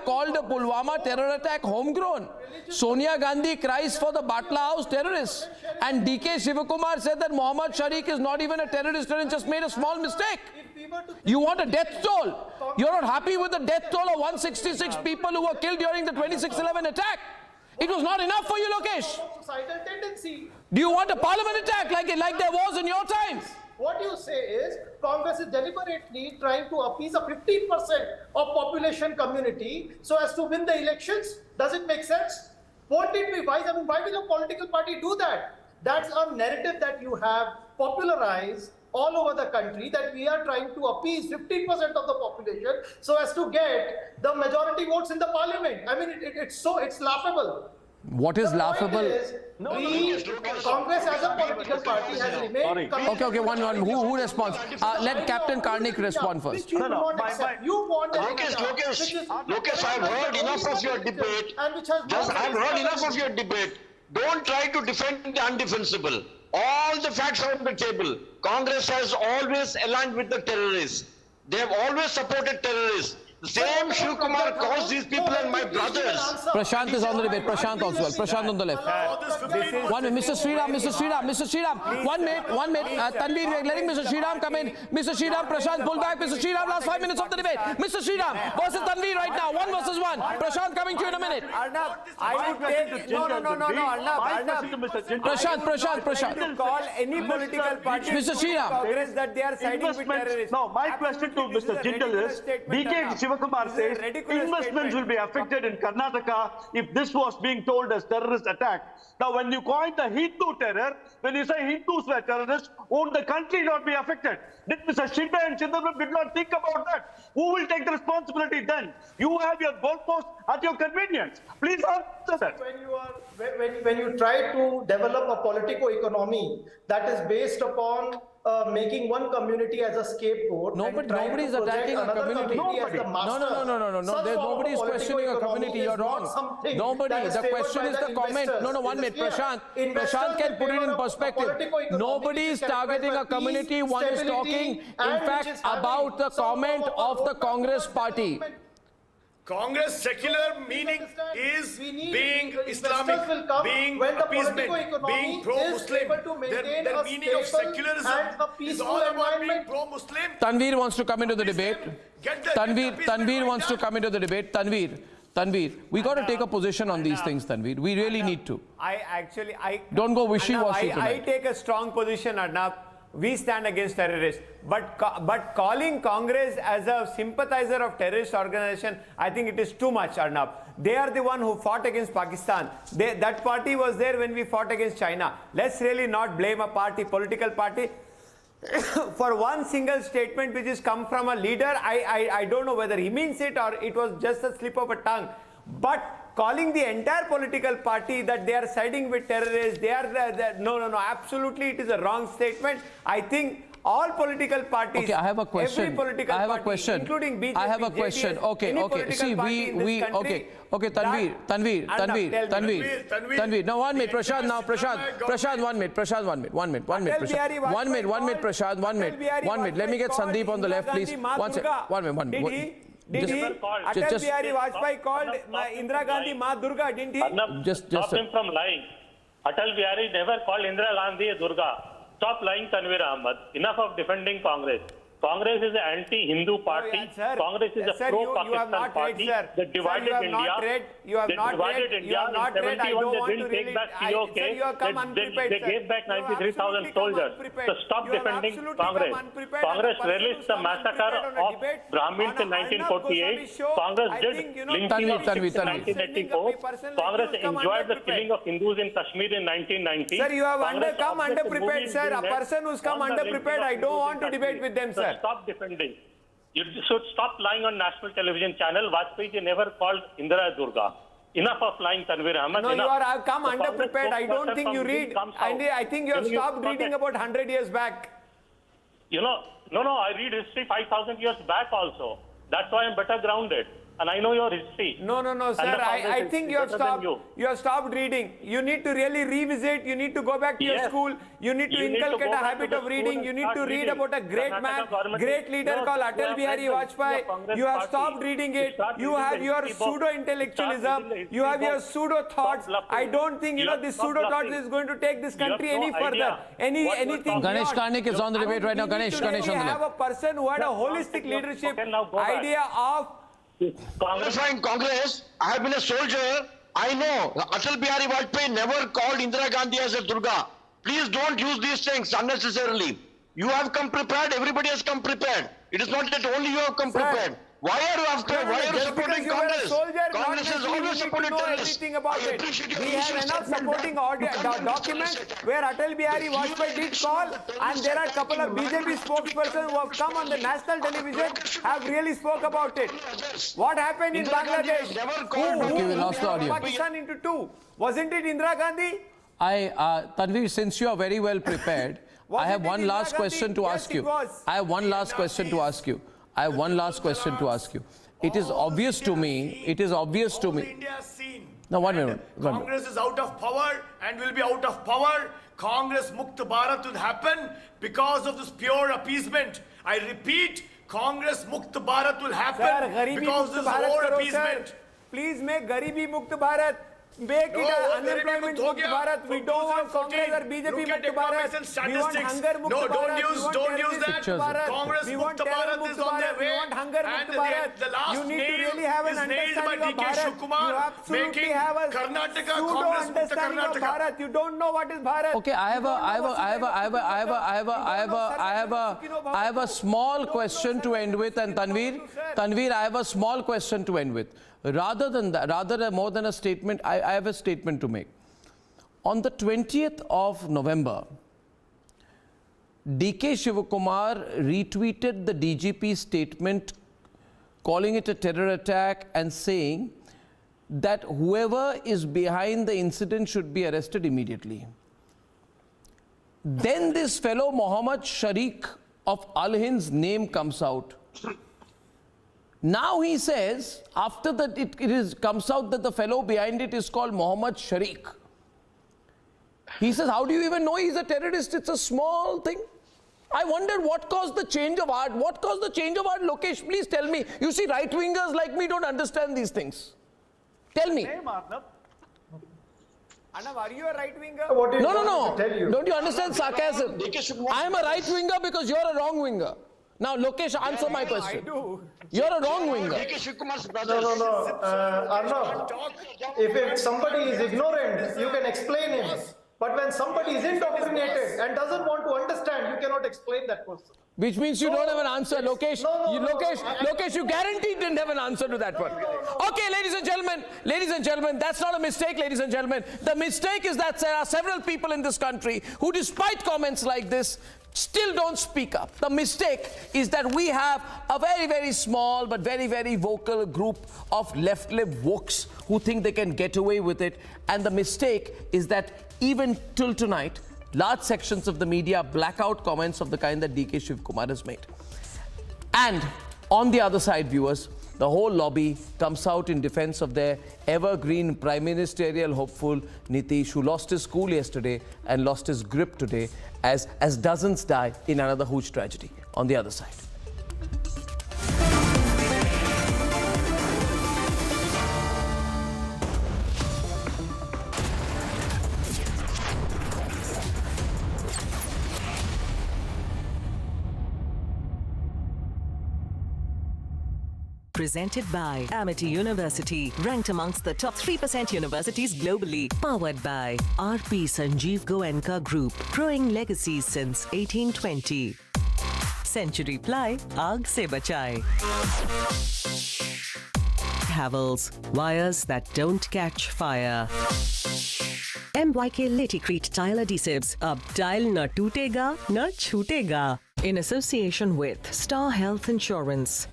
called the Pulwama terror attack homegrown. Sonia Gandhi cries for the Batla House terrorists. And DK Shivakumar said that Mohammad Sharik is not even a terrorist and just made a small mistake. You want a death toll. You're not happy with the death toll of 166 people who were killed during the 26/11 attack. It was not enough for you, Lokesh. Do you want a parliament attack like there was in your times? What you say is Congress is deliberately trying to appease a 15% of population community so as to win the elections. Does it make sense? Won't it be wise? I mean, why will a political party do that? That's a narrative that you have popularized all over the country, that we are trying to appease 15% of the population so as to get the majority votes in the parliament. I mean, it's laughable. What is laughable? Congress as a political party has remained. Okay, one. Who responds? Let Captain Karnik respond first. You want Lokesh, I've heard enough of your debate. I've heard enough of your debate. Don't try to defend the undefensible. All the facts are on the table. Congress has always aligned with the terrorists. They have always supported terrorists. The same Shiv Kumar calls these people and my brothers. Prashant is on the debate. Prashant also. Prashant on the left. 1 minute. Mr. Sriram. 1 minute. Tanveer, we are letting Mr. Sriram come in. Mr. Sriram, Prashant, pull back. Mr. Sriram, last 5 minutes of the debate. Mr. Sriram versus Tanveer right now. 1 versus 1. Prashant coming to you in a minute. Arnab, I would take... No, Arnab. Prashant. To call any political party Mr. Sriram. Congress that they are siding with terrorists. No, my question to Mr. Jindal is, DK Shivakumar says investments will be affected in Karnataka if this was being told as terrorist attack. Now, when you coin the Hindu terror, when you say Hindus were terrorists, won't the country not be affected? Did Mr. Shinde and Chandra did not think about that? Who will take the responsibility then? You have your goalpost at your convenience. Please answer that. When you try to develop a politico-economy that is based upon making one community as a scapegoat. Nobody is attacking a community. No. Nobody is questioning a community. You're wrong. Nobody. The question is the comment. No, 1 minute. Prashant can put it in perspective. Nobody is targeting a community. One is talking, in fact, about the comment of the Congress party. Congress secular meaning is being Islamic, being appeasement, being pro-Muslim. Their meaning of secularism is all about being pro-Muslim. Tanveer wants to come into the debate. Tanveer wants to come into the debate. Tanveer, we got to take a position on these things, Tanveer. We really need to. Don't go wishy-washy tonight. I take a strong position, Arnab. We stand against terrorists. But calling Congress as a sympathizer of terrorist organization, I think it is too much, Arnab. They are the one who fought against Pakistan. That party was there when we fought against China. Let's really not blame a political party, for one single statement which has come from a leader. I don't know whether he means it or it was just a slip of a tongue. But calling the entire political party that they are siding with terrorists, no, absolutely it is a wrong statement. I think all political parties, okay, I have a question. Every political party, including BJP, I have a question. JDS, Okay. See, okay, Tanveer. Now, 1 minute, Prashant. 1 minute, Prashant. 1 minute, Prashant. 1 minute. Let me get Sandeep on the left, please. 1 minute. Did Atal Bihari Vajpayee called Indira Gandhi Ma Durga, didn't he? Stop him from lying. Atal Bihari never called Indira Gandhi Durga. Stop lying, Tanveer Ahmed. Enough of defending Congress. Congress is an anti-Hindu party. Congress is a pro-Pakistan party. They divided India. You have not read. In 71, they didn't take back COK. They gave back 93,000 soldiers. So stop defending Congress. Congress released the massacre of Brahmins in 1948. Congress did lynching of Sikhs in 1984. Congress enjoyed the killing of Hindus in Kashmir in 1990. Sir, you have come underprepared, sir. A person who's come underprepared, I don't want to debate with them, sir. Stop defending. You should stop lying on national television channel. Vajpayee ji never called Indira Durga. Enough of lying, Tanveer Ahmed. No, you have come underprepared. I don't think you read. I think you have stopped reading about 100 years back. You know, no, I read history 5,000 years back also. That's why I'm better grounded. And I know your history. No, sir. I think you have stopped. You have stopped reading. You need to really revisit. You need to go back to your school. You need to inculcate a habit of reading. You need to read about a great man, great leader called Atal Bihari Vajpayee. You have stopped reading it. You have your pseudo-intellectualism. You have your pseudo-thoughts. I don't think, this pseudo-thoughts is going to take this country any further. Anything. Ganesh Karnik is on the debate right now. Ganesh on the left. Have a person who had a holistic leadership idea of Congress. I have been a soldier. I know Atal Bihari Vajpayee never called Indira Gandhi as a Durga. Please don't use these things unnecessarily. You have come prepared. Everybody has come prepared. It is not that only you have come prepared. Why are you supporting Congress? Congress has always supported terrorists. We have enough supporting documents where Atal Bihari Vajpayee did call, and there are a couple of BJP spokespersons who have come on the national television have really spoke about it. What happened in Bangladesh? We lost the audio. Pakistan into two. Wasn't it Indira Gandhi? Tanveer, since you are very well prepared, I have one last question to ask you. I have one last question to ask you. It is obvious to me. Now, 1 minute. Congress is out of power and will be out of power. Congress Mukta Bharat will happen because of this pure appeasement. I repeat, Congress Mukta Bharat will happen because of this war appeasement. Please make Garibi Mukta Bharat. Make it unemployment Mukta Bharat. We don't want Congress or BJP Mukta Bharat. We want hunger Mukta Bharat. Don't use that. Congress Mukta Bharat is on their way. We want hunger Mukta Bharat. You need to really have an understanding of Bharat. You absolutely have a pseudo understanding of Bharat. You don't know what is Bharat. Okay, I have a small question to end with, and Tanveer, I have a small question to end with. Rather more than a statement, I have a statement to make. On the 20th of November, DK Shivakumar retweeted the DGP statement, calling it a terror attack and saying that whoever is behind the incident should be arrested immediately. Then this fellow Mohammed Sharik of Al Hind's name comes out. Now he says, after that it comes out that the fellow behind it is called Mohammed Sharik. He says, how do you even know he's a terrorist? It's a small thing. I wondered what caused the change of heart. What caused the change of heart? Lokesh, please tell me. You see, right-wingers like me don't understand these things. Tell me. Arnab, are you a right-winger? No. Don't you understand sarcasm? I am a right-winger because you're a wrong-winger. Now, Lokesh, answer my question. I do. You're a wrong-winger. No. Arnab, if somebody is ignorant, you can explain him. But when somebody is indoctrinated and doesn't want to understand, you cannot explain that person. Which means you don't have an answer, Lokesh. Lokesh, you guaranteed didn't have an answer to that one. Okay, ladies and gentlemen, that's not a mistake, ladies and gentlemen. The mistake is that there are several people in this country who, despite comments like this, still don't speak up. The mistake is that we have a very, very small but very, very vocal group of left-lib wokes who think they can get away with it. And the mistake is that even till tonight, large sections of the media black out comments of the kind that DK Shivakumar has made. And on the other side, viewers, the whole lobby comes out in defense of their evergreen prime ministerial hopeful Nitish, who lost his cool yesterday and lost his grip today as dozens die in another huge tragedy on the other side. Presented by Amity University, ranked amongst the top 3% universities globally. Powered by RP Sanjeev Goenka Group, growing legacies since 1820. Century Ply, Aag se bachai. Havells, wires that don't catch fire. MYK Laticrete tile adhesives, ab tile na tootega, na chhootega. In association with Star Health Insurance.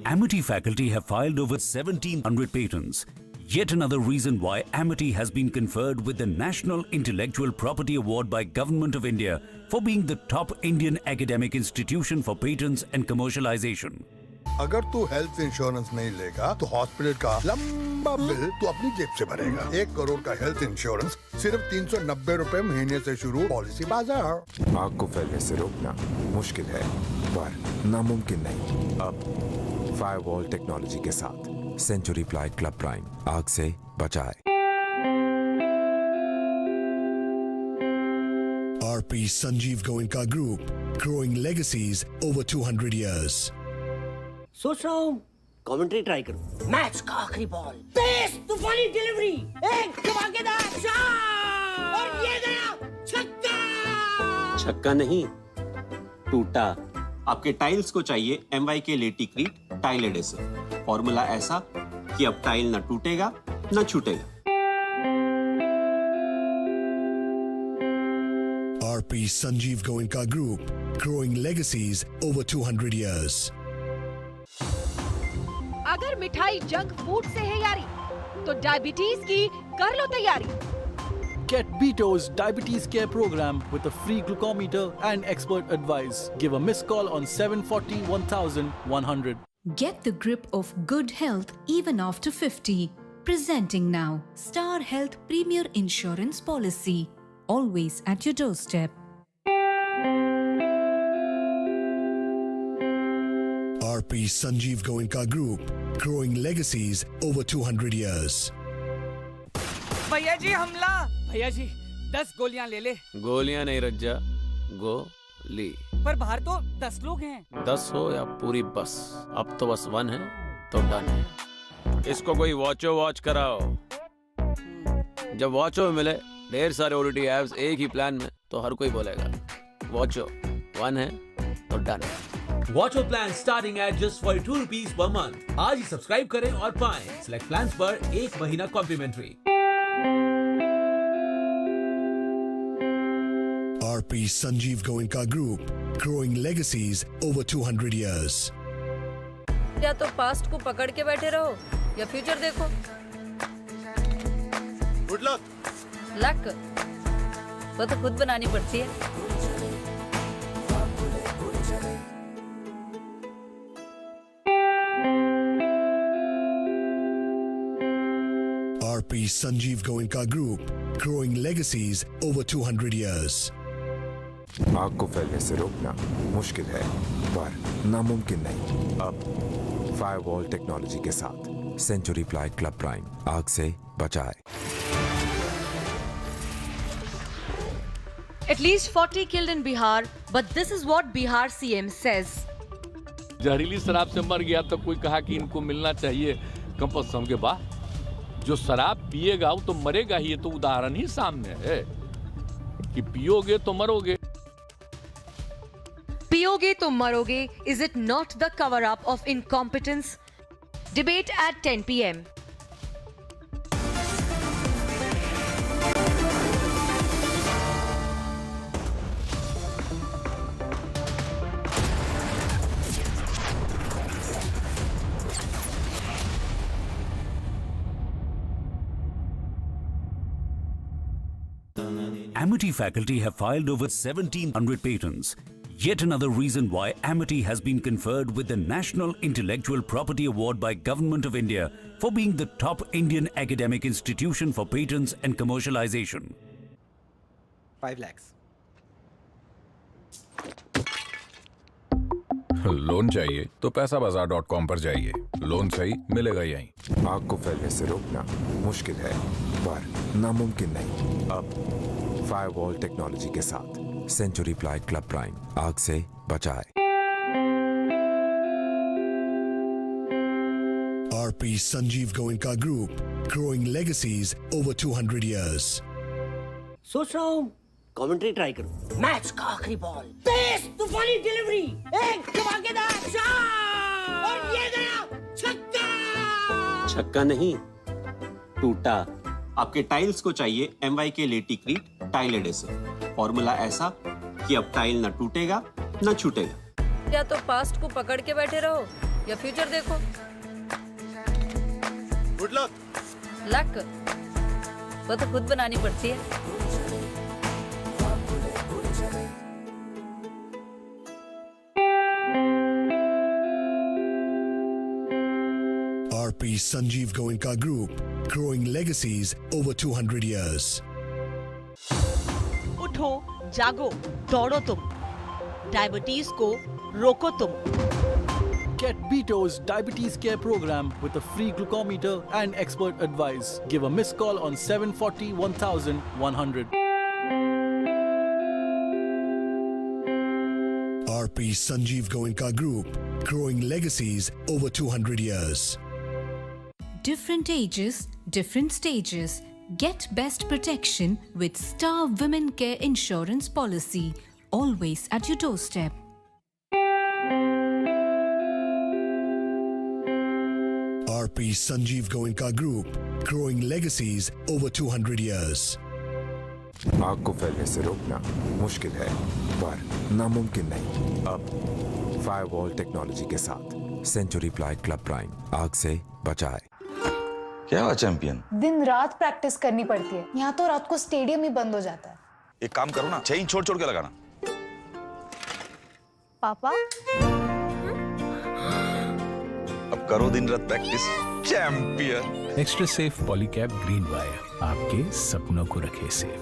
Amity faculty have filed over 1,700 patents. Yet another reason why Amity has been conferred with the National Intellectual Property Award by Government of India for being the top Indian academic institution for patents and commercialization. अगर तू health insurance नहीं लेगा तो hospital का लंबा bill तू अपनी जेब से भरेगा। 1 करोड़ का हेल्थ इंश्योरेंस सिर्फ 390 रुपए महीने से शुरू। पॉलिसी बाजार। आग को फैलने से रोकना मुश्किल है पर नामुमकिन नहीं। अब फायरवॉल टेक्नोलॉजी के साथ सेंचुरी प्लाई क्लब प्राइम आग से बचाए। RP Sanjeev Goenka Group, growing legacies over 200 years. सोच रहा हूँ कमेंट्री ट्राई करूँ। मैच का आखिरी बॉल, तेज तूफानी डिलीवरी, एक धमाकेदार शॉट और ये गया छक्का। छक्का नहीं, टूटा। आपके टाइल्स को चाहिए MYK लेटिक्रीट टाइल एडेसिव। फॉर्मूला ऐसा कि अब टाइल ना टूटेगा ना छूटेगा। RP Sanjeev Goenka Group, growing legacies over 200 years. अगर मिठाई जंक फूड से है यारी, तो डायबिटीज की कर लो तैयारी। Get Beto's Diabetes Care Program with a free glucometer and expert advice. Give a missed call on 740 1100. Get the grip of good health even after 50. Presenting now Star Health Premier Insurance Policy. Always at your doorstep. RP Sanjeev Goenka Group, growing legacies over 200 years. भैया जी हमला। भैया जी 10 गोलियां ले ले। गोलियां नहीं रज्जा, गोली। पर बाहर तो 10 लोग हैं। 10 हो या पूरी बस, अब तो बस 1 है तो डन है। इसको कोई वॉच कराओ। जब वॉचो मिले ढेर सारे OTT एप्स एक ही प्लान में, तो हर कोई बोलेगा वॉचो 1 है तो डन है। Watcho plan starting at just 42 rupees per month. आज ही सब्सक्राइब करें और पाएं सिलेक्ट प्लान्स पर 1 महीना complementary. RP Sanjeev Goenka Group, growing legacies over 200 years. या तो पास्ट को पकड़ के बैठे रहो या फ्यूचर देखो। Good luck. लक वो तो खुद बनानी पड़ती है। RP Sanjeev Goenka Group, growing legacies over 200 years. आग को फैलने से रोकना मुश्किल है पर नामुमकिन नहीं। अब फायरवॉल टेक्नोलॉजी के साथ सेंचुरी प्लाई क्लब प्राइम आग से बचाए। At least 40 killed in Bihar, but this is what Bihar CM says. जहरीली शराब से मर गया तो कोई कहा कि इनको मिलना चाहिए कंपल्सन के बाद। जो शराब पिएगा वो तो मरेगा ही, ये तो उदाहरण ही सामने है कि पियोगे तो मरोगे। पियोगे तो मरोगे, is it not the cover-up of incompetence? Debate at 10 p.m. Amity faculty have filed over 1,700 patents. Yet another reason why Amity has been conferred with the National Intellectual Property Award by Government of India for being the top Indian academic institution for patents and commercialization. 5 lakhs. Loan चाहिए तो पैसाबाजार.com पर जाइए। Loan सही मिलेगा यहीं। आग को फैलने से रोकना मुश्किल है पर नामुमकिन नहीं। अब फायरवॉल टेक्नोलॉजी के साथ सेंचुरी प्लाई क्लब प्राइम आग से बचाए। RP Sanjeev Goenka Group, growing legacies over 200 years. सोच रहा हूँ कमेंट्री ट्राई करूँ। मैच का आखिरी बॉल, तेज तूफानी डिलीवरी, एक धमाकेदार शॉट और ये गया छक्का। छक्का नहीं, टूटा। आपके टाइल्स को चाहिए MYK लेटिक्रीट टाइल एडेसिव। फॉर्मूला ऐसा कि अब टाइल ना टूटेगा ना छूटेगा। या तो पास्ट को पकड़ के बैठे रहो या फ्यूचर देखो। Good luck. लक वो तो खुद बनानी पड़ती है। RP Sanjeev Goenka Group, growing legacies over 200 years. उठो, जागो, दौड़ो तुम, डायबिटीज को रोको तुम। Get Beto's Diabetes Care Program with a free glucometer and expert advice. Give a missed call on 740 1100. RP Sanjeev Goenka Group, growing legacies over 200 years. Different ages, different stages. Get best protection with Star Women Care Insurance Policy. Always at your doorstep. RP Sanjeev Goenka Group, growing legacies over 200 years. आग को फैलने से रोकना मुश्किल है पर नामुमकिन नहीं। अब फायरवॉल टेक्नोलॉजी के साथ सेंचुरी प्लाई क्लब प्राइम आग से बचाए। क्या हुआ चैंपियन? दिन रात प्रैक्टिस करनी पड़ती है। यहाँ तो रात को स्टेडियम ही बंद हो जाता है। एक काम करो ना, चेन छोड़ छोड़ के लगाना। पापा अब करो दिन रात practice. Champion. Extra safe Polycab green wire आपके सपनों को रखे safe.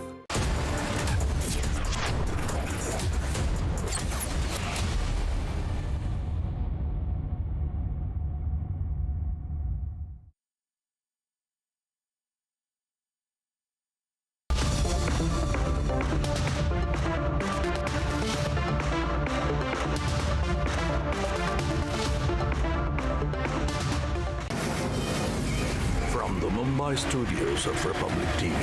From the Mumbai studios of Republic TV,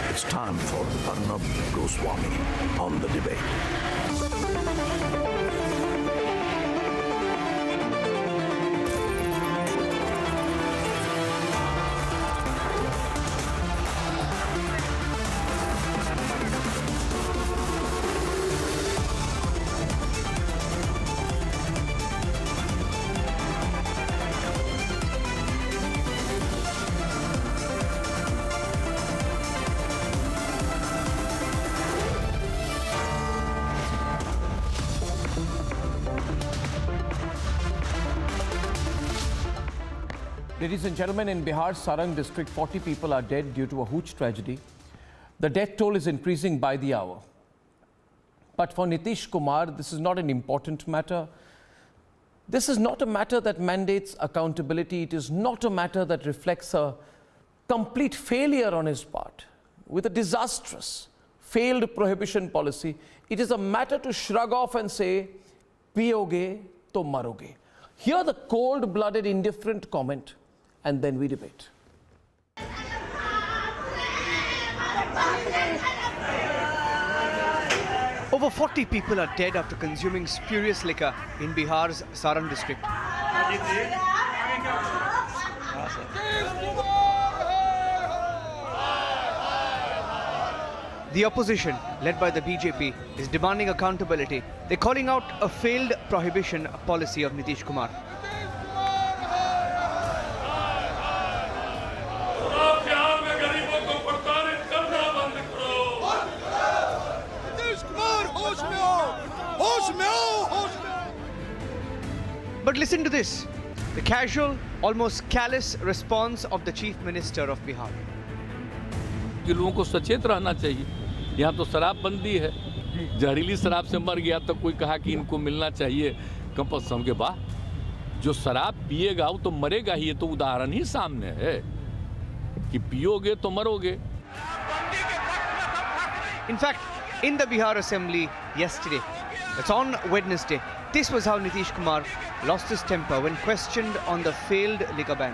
it's time for Arnab Goswami on the debate. Ladies and gentlemen, in Bihar's Sarang district, 40 people are dead due to a huge tragedy. The death toll is increasing by the hour. But for Nitish Kumar, this is not an important matter. This is not a matter that mandates accountability. It is not a matter that reflects a complete failure on his part. With a disastrous, failed prohibition policy, it is a matter to shrug off and say, piyoge to maroge. Hear the cold-blooded, indifferent comment, and then we debate. Over 40 people are dead after consuming spurious liquor in Bihar's Sarang district. The opposition, led by the BJP, is demanding accountability. They're calling out a failed prohibition policy of Nitish Kumar. But listen to this, the casual, almost callous response of the Chief Minister of Bihar. कि लोगों को सचेत रहना चाहिए। यहाँ तो शराबबंदी है, जहरीली शराब से मर गया तो कोई कहा कि इनको मिलना चाहिए कंपल्सन के बाद। जो शराब पिएगा वो तो मरेगा ही, ये तो उदाहरण ही सामने है कि पियोगे तो मरोगे। In fact, in the Bihar Assembly yesterday, it's on Wednesday, this was how Nitish Kumar lost his temper when questioned on the failed liquor ban.